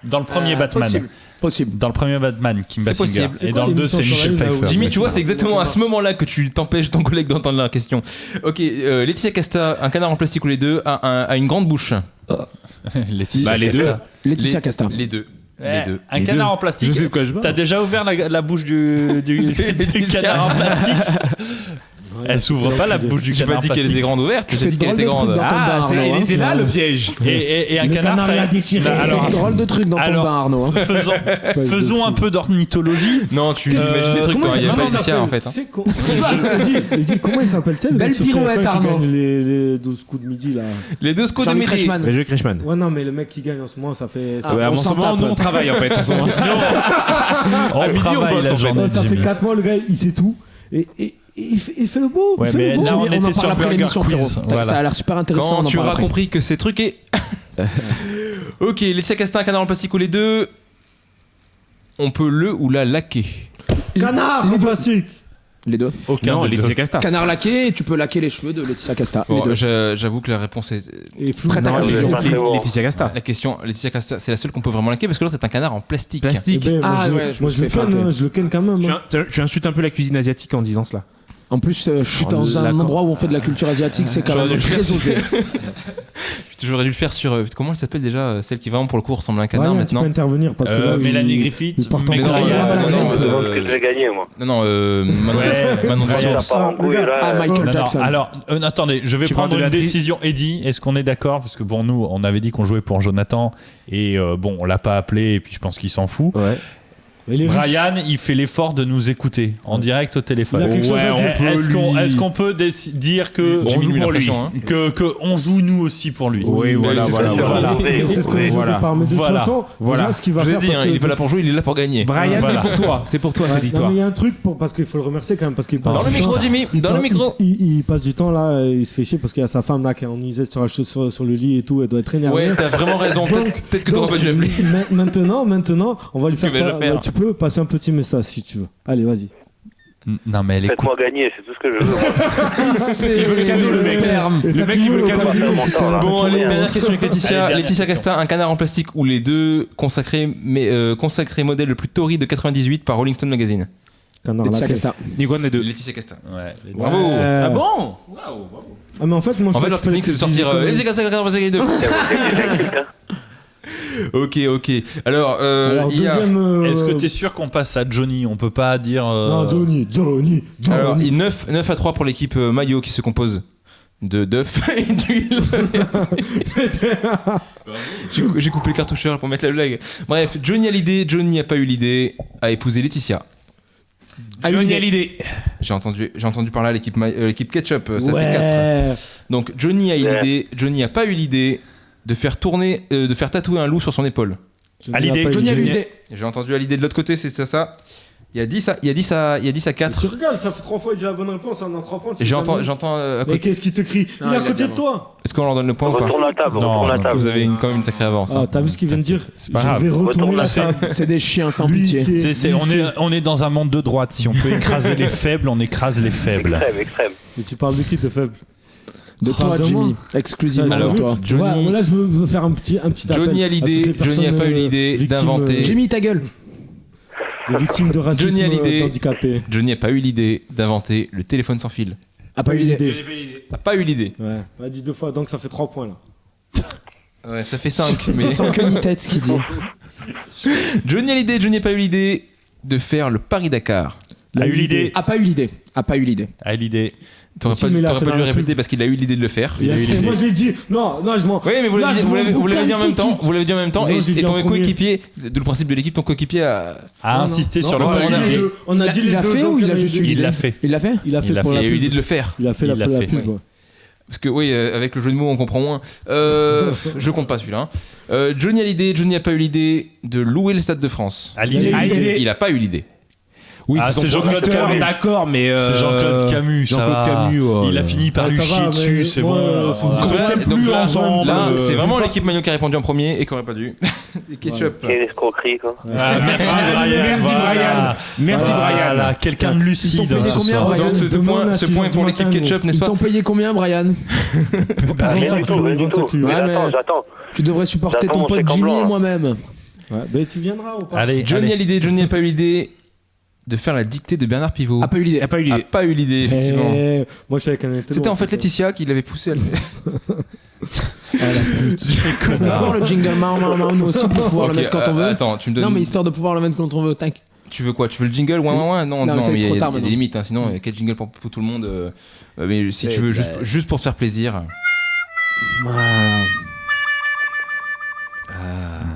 Dans le premier Batman. Possible. Dans le premier Batman, Kim C'est Basinger. possible. C'est Et quoi dans le 2, l'émission c'est sur Michel la Lune, là, où- Pfeiffer. Jimmy, tu vois, Ouais, c'est exactement ouais, à ce moment-là que tu t'empêches ton collègue d'entendre la question. Ok, Laetitia Casta, un canard en plastique ou les deux, a une grande bouche. Laetitia Bah, les deux. Casta. Laetitia Casta. Les deux. Ouais, Les deux. Un Les canard deux. en plastique. Je sais de quoi je parle. T'as déjà ouvert la bouche du canard en plastique? Elle s'ouvre pas la bouche du J'ai canard pas en dit qu'elle plastique. était grande ouverte, Tu j'ai fais dit qu'elle drôle était de trucs grande. dans ton Ah, bar, il Arnaud, était là hein. le piège. Et un Le canard, canard ça l'a déchiré. Bah, Tu alors, fais drôle de trucs dans ton alors- bar, Arnaud. hein. faisons un peu d'ornithologie. Non, tu imagines des trucs, toi, il y a pas Laetitia en fait. hein. Eddie, comment il s'appelle, tu sais, le Belle mec sur pirouette, TF1 qui Arnaud. gagne les 12 coups de midi, là. Les deux scos de Jean-Luc midi. Reichmann. Mais je Krishman. Ouais, non, mais le mec qui gagne en ce moment, ça fait... Ah, Ouais, on en s'en ce moment, tape. nous on travaille en fait. On midi, on travaille bosse, la en fait. journée, Ça fait Jimmy. 4 mois, le gars, il sait tout. Et il fait le beau. Ouais, il fait mais le beau. là, on Jimmy, on était en sur parle après Burger l'émission, Quiz, frérot. voilà. Ça a l'air super intéressant. Quand on en tu parle auras après. compris que c'est truqué. Ok, Laetitia Casta, un canard en plastique ou les deux, on peut le ou la laquer. Canard en plastique. Les deux. Aucun Non, des deux. Laetitia Casta. Canard laqué, et tu peux laquer les cheveux de Laetitia Casta. Bon, Les deux. j'avoue que la réponse est. Et flou. Prête à Non, confusion. c'est pas très bon. Laetitia Casta. La question, Laetitia Casta, c'est la seule qu'on peut vraiment laquer parce que l'autre est un canard en plastique. Eh Plastique. ben, Ah, moi, ouais, je moi, me je le fais ken, flatter. hein, je le ken quand même. hein. Tu insultes un peu la cuisine asiatique en disant cela. En plus, je suis dans un D'accord. endroit où on fait de la culture asiatique, c'est quand J'aurais même dû le très faire. osé. J'aurais dû le faire sur. Comment elle s'appelle déjà celle qui vraiment pour le coup ressemble à un canard Brian, tu maintenant? peux intervenir parce que là, Mélanie il- Griffith, il part en Meg couille. Ryan. Ah, non, non, Je pense que je vais gagner, moi. Non, Manon Ouais. Manon Ryan, Source. Ça part en couille, là. Ah, Michael Non, Jackson. alors, attendez, je vais Tu prendre parles de une la décision. Eddie, est-ce qu'on est d'accord? Parce que bon, nous, on avait dit qu'on jouait pour Jonathan et bon, on l'a pas appelé et puis je pense qu'il s'en fout. Ouais. Il est riche. Brian, il fait l'effort de nous écouter en direct au téléphone. Il a quelque chose à dire. Est-ce qu'on peut dire que Jimmy on joue lui met pour la lui, pression, hein. que on joue nous aussi pour lui. Oui, voilà, c'est voilà, ce qu'on voilà. Et c'est ce que vous Voilà. voulez pas. Mais de toute Voilà. façon, Voilà. déjà, ce qu'il va Je vous ai faire. dit, parce hein, que- il est pas là pour jouer, il est là pour gagner. Brian, Voilà. c'est pour toi cette Non, victoire. mais il y a un truc parce qu'il faut le remercier quand même parce qu'il passe Dans le du micro, temps- Jimmy, dans le micro. Il passe du temps là, il se fait chier parce qu'il y a sa femme là qui est ennisée sur le lit et tout, elle doit être énervée. Ouais, t'as vraiment raison. Peut-être que t'aurais pas dû l'appeler. Maintenant, on va lui faire. vas le faire. Tu peux passer un petit message si tu veux. Allez, vas-y. Non mais elle écoute. Faites-moi gagner, c'est tout ce que je veux. moi. C'est veut le cadeau, le mec. sperme. Le mec, il veut le cadeau. Bon, allez, dernière question avec Laetitia. Allez, Laetitia Casta, un canard en plastique ou les deux consacrés modèles le plus torride de 98 par Rolling Stone Magazine. Canard Laetitia laquelle. Casta. Ni quoi des deux. Laetitia Casta. Ouais, les- Bravo. Ouais. Ah bon Ah, mais en fait, moi je En fait, crois leur qu'il fallait technique, c'est de que tu dises sortir comme- Laetitia Casta, canard en plastique les deux. Ok. Alors, Alors, il y a... deuxième. Est-ce que t'es sûr qu'on passe à Johnny? On peut pas dire. Non, Johnny. Alors, 9 à 3 pour l'équipe maillot qui se compose de d'œufs et d'huile. J'ai coupé le cartoucheur pour mettre la blague. Bref, Johnny a l'idée, Johnny n'a pas eu l'idée, a épousé Laetitia. Johnny a l'idée. J'ai entendu par là l'équipe Ketchup, ça fait 4. Ouais. Donc Johnny a eu l'idée, Johnny n'a pas eu l'idée de faire tatouer un loup sur son épaule. Johnny a eu l'idée. J'ai entendu à l'idée de l'autre côté, c'est ça. Il y a 10 à 4. Tu regardes, ça fait 3 fois il dit la bonne réponse, on en 3 points. Et j'entends à Mais côté. qu'est-ce qu'il te crie? Il Non, est à il a côté bien de toi. Est-ce qu'on leur donne le point ou pas? Retourne la table, Non, retourne la table. Vous avez quand même une sacrée avance. Ah, hein. t'as vu ce qu'il vient de dire? pas Je grave. vais retourner Retourne la la table. C'est des chiens sans Lui, pitié. On est dans un monde de droite. Si on peut écraser les faibles, on écrase les faibles. Extrême. Et tu parles de qui de faible? De Tu parles toi, de moi? Jimmy. Exclusivement Alors, de toi. Johnny- Ouais, là, je veux faire un petit appel. Johnny a l'idée, à toutes les Johnny a pas eu personnes, l'idée victimes, d'inventer. Jimmy, ta gueule. Des victimes de racisme Johnny a l'idée. handicapées. Johnny n'a pas eu l'idée d'inventer le téléphone sans fil. A pas eu l'idée. A pas eu l'idée. Ouais, on a dit 2 fois, donc ça fait 3 points là. Ouais, ça fait 5. C'est sans queue ni tête ce qu'il dit. Johnny a l'idée, Johnny n'a pas eu l'idée de faire le Paris-Dakar. A eu l'idée. A pas eu l'idée. A pas eu l'idée. A eu l'idée. T'aurais Si, pas, mais il a t'aurais fait pas dans dû le la répéter pub. parce qu'il a eu l'idée de le faire. Et après, moi j'ai dit non, je m'en. Oui, mais vous Là, l'avez je dit, m'en vous l'avez dit en boucane même temps. tout. Vous l'avez dit en même temps. Non, Et j'ai dit ton en premier. coéquipier, de le principe de l'équipe, ton coéquipier a. A insisté sur le on a point. dit les deux. On a dit les Il a deux. fait donc ou il a on juste eu dit- Il l'idée l'a fait. Il l'a fait Il a fait Il a pour Il la a eu pub. l'idée de le faire. Il a fait Il l'a la fait, pub. ouais. ouais. Parce que oui, avec le jeu de mots, on comprend moins. Je compte pas celui-là. hein. Johnny a l'idée, Johnny n'a pas eu l'idée de louer le Stade de France. A l'idée. Il a pas eu l'idée. Oui, Ah, son c'est Jean-Claude producteur, Camus. d'accord, mais. C'est Jean-Claude Camus. ça Jean-Claude va. Camus. Il a fini par Ah, lui ça chier va, dessus, mais c'est moi, bon. c'est- vous Donc connaissez là, plus donc là, ensemble. là, c'est vraiment l'équipe Maillot qui a répondu en premier et qui aurait pas dû. Et Ketchup. Quelle escroquerie, quoi. Ah, merci Brian. Merci, Brian. Merci, Brian. Voilà, quelqu'un de Ils lucide. t'ont payé ce combien, soir. Brian Donc ce Demain, point, à ce 6 point est heures pour du l'équipe matin, Ketchup, n'est-ce Ils pas? t'ont payé combien, Brian Rien du tout, rien du tout. Ouais, Mais mais- j'attends. Tu devrais supporter J'attends ton mon pote chèque en Jimmy blanc, et là. moi-même. Ouais, ben tu viendras ou pas? Allez, Johnny allez. a l'idée, Johnny n'a pas eu l'idée de faire la dictée de Bernard Pivot. A pas eu l'idée. Il a pas eu A l'idée. pas eu l'idée, effectivement. Eh, moi je savais qu'elle était. C'était loin, en fait ça. Laetitia qui l'avait poussé à le faire. On peut avoir le jingle marre, nous aussi pour pouvoir Ok, le mettre quand on veut. Attends, tu me donnes. Non, mais histoire de pouvoir le mettre quand on veut. Tac. Tu veux quoi? Tu veux le jingle? Ouais, ouais, ouais. Non, Non, mais ça, mais c'est il y trop a tard il y a des maintenant. limites. Hein, sinon, quel jingle pour tout le monde? Mais si tu veux, juste pour te faire plaisir.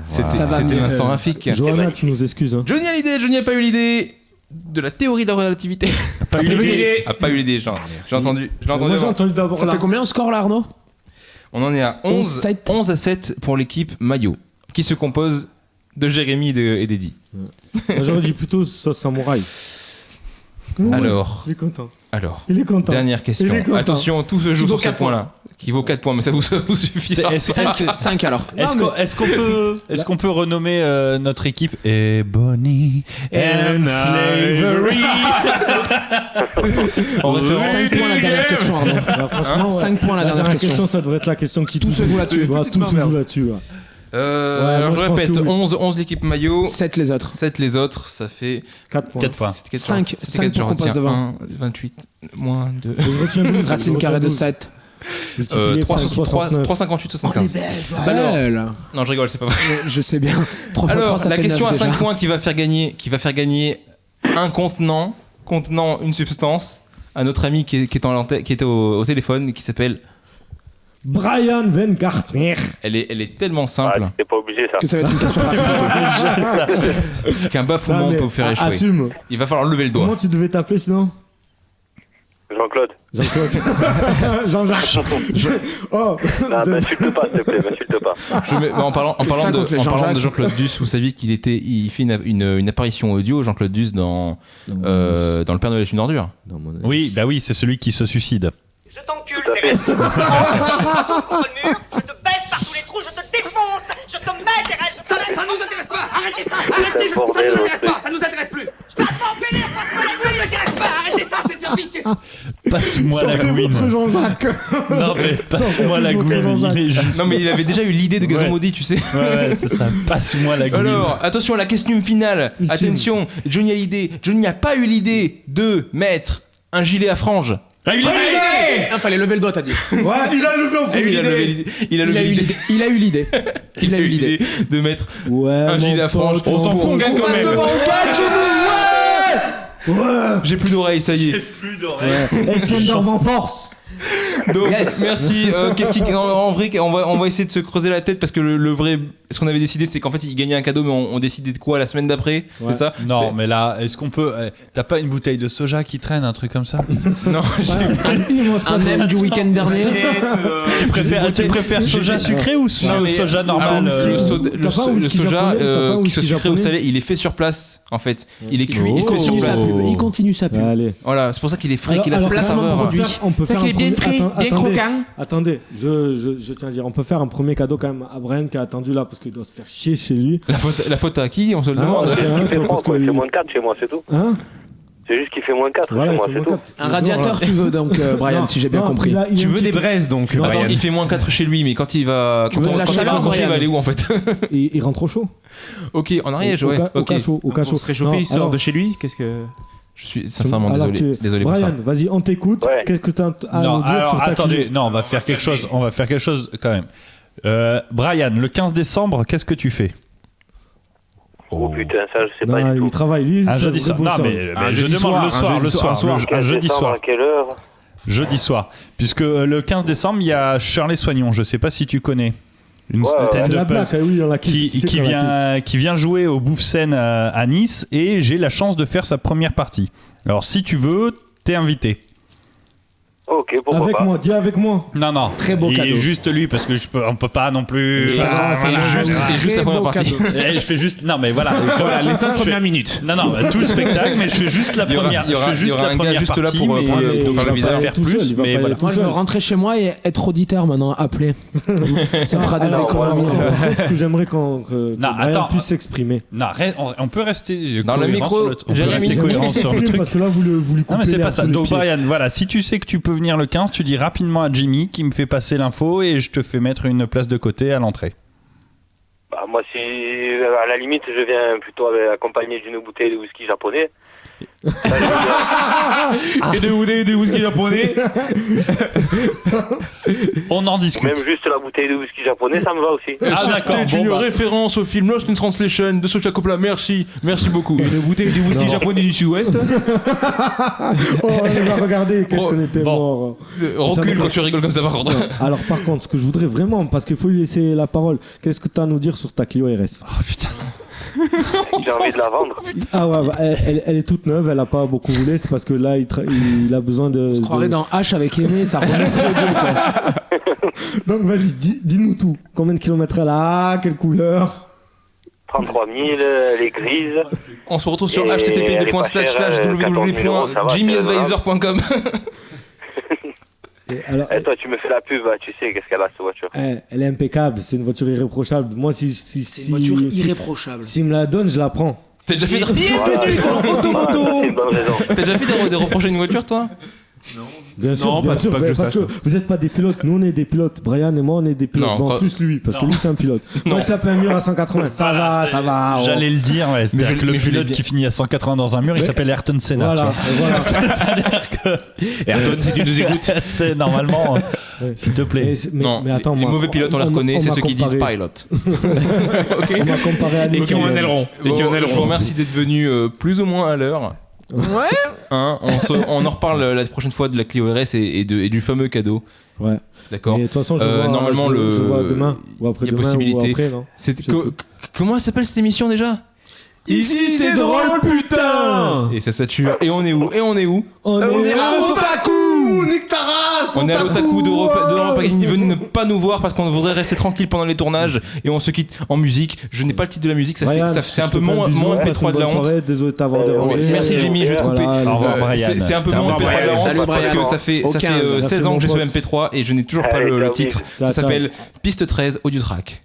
C'était Ça va c'était mieux. l'instant graphique. Johanna, tu nous excuses. Hein. Johnny a l'idée, Johnny n'a pas eu l'idée de la théorie de la relativité. Pas eu l'idée. A pas eu l'idée, genre. J'ai entendu. Je l'ai entendu. Moi j'ai avant. entendu d'abord Ça là. fait combien le score là, Arnaud? On en est à 11-7. 11 à 7 pour l'équipe Maillot, qui se compose de Jérémy et d'Eddy. Moi, j'aurais dit plutôt sauce samouraï. Ouais, Alors, il est content. alors, Il est content. dernière question. Il est content. Attention, tout se joue vaut sur ce 4 points. point-là. Qui vaut 4 points, mais ça vous suffit. Est-ce 5 alors. est-ce qu'on peut renommer notre équipe Ebony and Slavery? En référence. 5 points la dernière question, Arnaud. Bah, franchement, ouais. 5 points la dernière question. ça devrait être la question qui Tout se joue là-dessus. Ouais, tout se joue là-dessus. Ouais. Alors moi, je je pense répète, que oui. 11 l'équipe Maillot, 7 les autres. 7 les autres, ça fait 4 points. 4 points. 5 pour qu'on passe devant. 28 moins 2. Je retiens 12. Racine carrée de 7. Multiplié par 69. 3,58, 75. Belle. Non, je rigole, c'est pas vrai. Je sais bien. 3 fois 3 Alors, ça la fait 9 question à déjà. 5 points qui va faire gagner un contenant une substance à notre ami qui était au téléphone, qui s'appelle. Brian Van Gartner. Elle est tellement simple. Ah, t'es pas obligé ça. que ça va être une question rapide. Qu'un bafouement peut vous faire échouer. Assume. Il va falloir lever le doigt. Comment tu devais t'appeler sinon? Jean-Claude. Jean-Claude. Jean-Jacques. Oh. Non, m'insulte pas, s'il te plaît, m'insulte pas. En parlant contre les Jean-Jacques de Jean-Claude Duss, vous saviez il fait une apparition audio, Jean-Claude Duss, dans Le Père Noël est une ordure. Oui, bah oui, c'est celui qui se suicide. Je t'encule, Tout à fait. Thérèse. Je te baisse par tous les trous, je te défonce. Je te mets, Thérèse. Ça nous intéresse pas. Arrêtez ça. Arrêtez ça. Ça nous intéresse pas. Ça nous intéresse plus. Je vais t'enculer. Ça nous intéresse pas. Arrêtez ça, c'est un vicieux. Passe-moi la Sortez gouine. votre Jean-Jacques. Non mais passe-moi la votre gouine. Jean-Jacques. Il est juste- Non mais il avait déjà eu l'idée de Gazon Ouais. Maudit, tu sais. Ouais, c'est ça. Passe-moi la gouine. Alors, attention, la question finale. Ultime. Attention, Johnny a l'idée. Johnny n'a pas eu l'idée de mettre un gilet à franges. Ah, il a Ah, fallait lever le doigt, t'as dit. Ouais, il a levé en Il a levé l'idée. Il a levé l'idée. Il a eu l'idée. Il a eu l'idée de mettre Ouais. un gilet à franges. pote, On s'en fout, on gagne quand même. Ouais. J'ai plus d'oreilles, ça y est. Etienne Dorve en force. Donc, Yes. merci. Qu'est-ce qui, en vrai, on va essayer de se creuser la tête parce que le vrai, ce qu'on avait décidé, c'est qu'en fait, il gagnait un cadeau, mais on décidait de quoi la semaine d'après, Ouais. c'est ça? Non, mais là, est-ce qu'on peut. T'as pas une bouteille de soja qui traîne, un truc comme ça? Non, Un M du week-end dernier. Tu préfères soja sucré ou Non, mais- soja Alors, normal? T'as pas un le whisky soja japonais, t'as pas un qui soit whisky sucré ou japonais salé, il est fait sur place en fait. Il est cuit, Oh. il est fait sur Continue sa place. pub. Il continue sa pub. Allez. Voilà, c'est pour ça qu'il est frais, qu'il a Alors, sa placement de saveur. produit. On peut faire un qu'il est bien premier- frais, bien attendez, croquant. Attendez, je tiens à dire, on peut faire un premier cadeau quand même à Brian qui a attendu là parce qu'il doit se faire chier chez lui. La faute à qui? On se le demande. c'est un Il fait toi, froid, parce quoi. que Il fait moins de 4 chez moi, c'est tout. Hein? C'est juste qu'il fait moins de 4 Voilà, chez il moi, fait c'est moins tout. quatre, parce que- Un radiateur, tu veux donc, Brian, Non, si j'ai bien non, compris. il a Tu une veux des petite- braises donc, Non, Attends, Brian. il fait moins 4 chez lui, mais quand il va. Tu veux de la chaleur, il va Brian aller où en fait? Il rentre au chaud. Ok, en Ariège, ouais. Au Ok. cachot. Au Pour cachot. se réchauffer, Non, il sort alors, de chez lui. Qu'est-ce que. Je suis sincèrement alors désolé. Désolé pour ça. Brian, vas-y, on t'écoute. Ouais. Qu'est-ce que tu as à Non, nous dire alors sur ta attendez, Clio? non, on va faire quelque chose. On va faire quelque chose quand même. Brian, le 15 décembre, qu'est-ce que tu fais? Oh putain, ça, je sais pas Non, du il tout. travaille. Lui, Un c'est jeudi vrai soir. Non, bosseur. mais Un je jeudi demande soir, le soir, le soir, un 15 jeudi décembre, soir. à quelle heure? Jeudi soir. Puisque le 15 décembre, il y a Shirley Soignon. Je sais pas si tu connais. Une Ouais, tête C'est de la blague, puzzle oui, on la kiffe. tu sais qu'on la kiffe. qui vient jouer au Bouffe Scène à Nice et j'ai la chance de faire sa première partie. Alors si tu veux, t'es invité. Ok, pourquoi Avec pas. moi, dis avec moi. Non. Très beau il cadeau. est juste lui parce que on peut pas non plus. Ça va, ça va, C'était juste la première partie. Je fais juste. Non mais voilà. Voilà, les 5 Je fais- premières minutes. Non, tout le spectacle, mais je fais juste la Il y aura- première. il y aura- je fais juste il y aura la un gars première juste là partie, pour mais le- Mais pour il faire va le pas bizarre. aller faire tout plus, seul, il va mais pas voilà. aller tout Moi, je veux seul. rentrer chez moi et être auditeur maintenant, appeler. Ça fera des Alors, économies. voilà. Par contre, ce que j'aimerais que Non, Brian attends. puisse s'exprimer. Non, on peut rester Dans le cohérent micro, sur le- on peut Jérémy, rester Jérémy, cohérent sur le S'exprime truc. parce que là, vous lui Non coupez mais c'est l'air pas ça. sous les Donc pieds. Brian, voilà, si tu sais que tu peux venir le 15, tu dis rapidement à Jimmy qui me fait passer l'info et je te fais mettre une place de côté à l'entrée. Bah, moi, si à la limite, je viens plutôt accompagné d'une bouteille de whisky japonais. Ça, je veux dire. Et de whisky japonais. On en discute. Même juste la bouteille de whisky japonais, ça me va aussi. Ah d'accord, C'était bon, une bah. référence au film Lost in Translation de Sofia Coppola. Merci beaucoup. Une bouteille de whisky japonais du sud-ouest. Oh, on les a regardés, qu'est-ce Oh, qu'on était bon. morts. Recule quand tu rigoles comme ça par contre. Alors, par contre, ce que je voudrais vraiment, parce qu'il faut lui laisser la parole, qu'est-ce que tu as à nous dire sur ta Clio RS? Oh putain. J'ai envie de la vendre. Ah ouais, elle est toute neuve, elle a pas beaucoup roulé, c'est parce que là, il a besoin de. Je croirais dans H avec Aimé, ça remonte au Dieu, quoi. Donc, vas-y, dis-nous tout. Combien de kilomètres elle a? Quelle couleur? 33 000, elle est grise. On se retrouve sur Et elle est pas chère, http://www.jimmyadvisor.com. Et alors, Et toi, tu me fais la pub, bah, tu sais qu'est-ce qu'elle a, cette voiture. elle est impeccable, c'est une voiture irréprochable. Moi, C'est une voiture irréprochable. s'il me la donne, je la prends. T'as déjà fait Voilà, c'est une bonne raison. T'as déjà fait des reproches à une voiture toi? Bien sûr, Non, bien pas- sûr, pas que je parce sache. que vous n'êtes pas des pilotes, nous on est des pilotes. Brian et moi on est des pilotes. Non, Bon, pas- plus lui, parce que lui c'est un pilote. Moi je tape un mur à 180, ça va, ça va. oh. J'allais le dire, ouais. C'est-à-dire je- que le mais je l'ai pilote bien. qui finit à 180 dans un mur, il Ouais. s'appelle Ayrton Senna. Voilà, tu vois. voilà. Ayrton, si tu nous écoutes. C'est normalement, s'il te plaît. Mais attends, les moi, mauvais pilotes on les reconnaît, c'est m'a ceux qui disent comparé- pilot. On m'a comparé à lui. Et qui ont un aileron. Et qui ont un Je aileron. vous remercie d'être venu plus ou moins à l'heure. Ouais. Hein, on en reparle la prochaine fois de la Clio RS et du fameux cadeau. Ouais. D'accord. Et de toute façon, je le vois, normalement, je le vois demain ou après il y a demain possibilité. ou après, non. Comment elle s'appelle cette émission déjà? Ici c'est drôle putain. Et ça sature. Et on est où? On est à Otaku. Nique ta race. On est à l'Otaku d'Europa Gagny. Venez ne pas nous voir parce qu'on voudrait rester tranquille pendant les tournages et on se quitte en musique. Je n'ai pas le titre de la musique, c'est un peu moins P3 de la honte. Désolé de t'avoir dérangé. Merci Jimmy, je vais te couper. Au revoir, Brian. C'est un peu moins P3 de la honte Salut, parce que Brian. ça fait Au 15. 16 ans que j'ai ce MP3 et je n'ai toujours pas Allez, le ciao, titre. Ciao, Ça s'appelle Piste 13 Audio Track.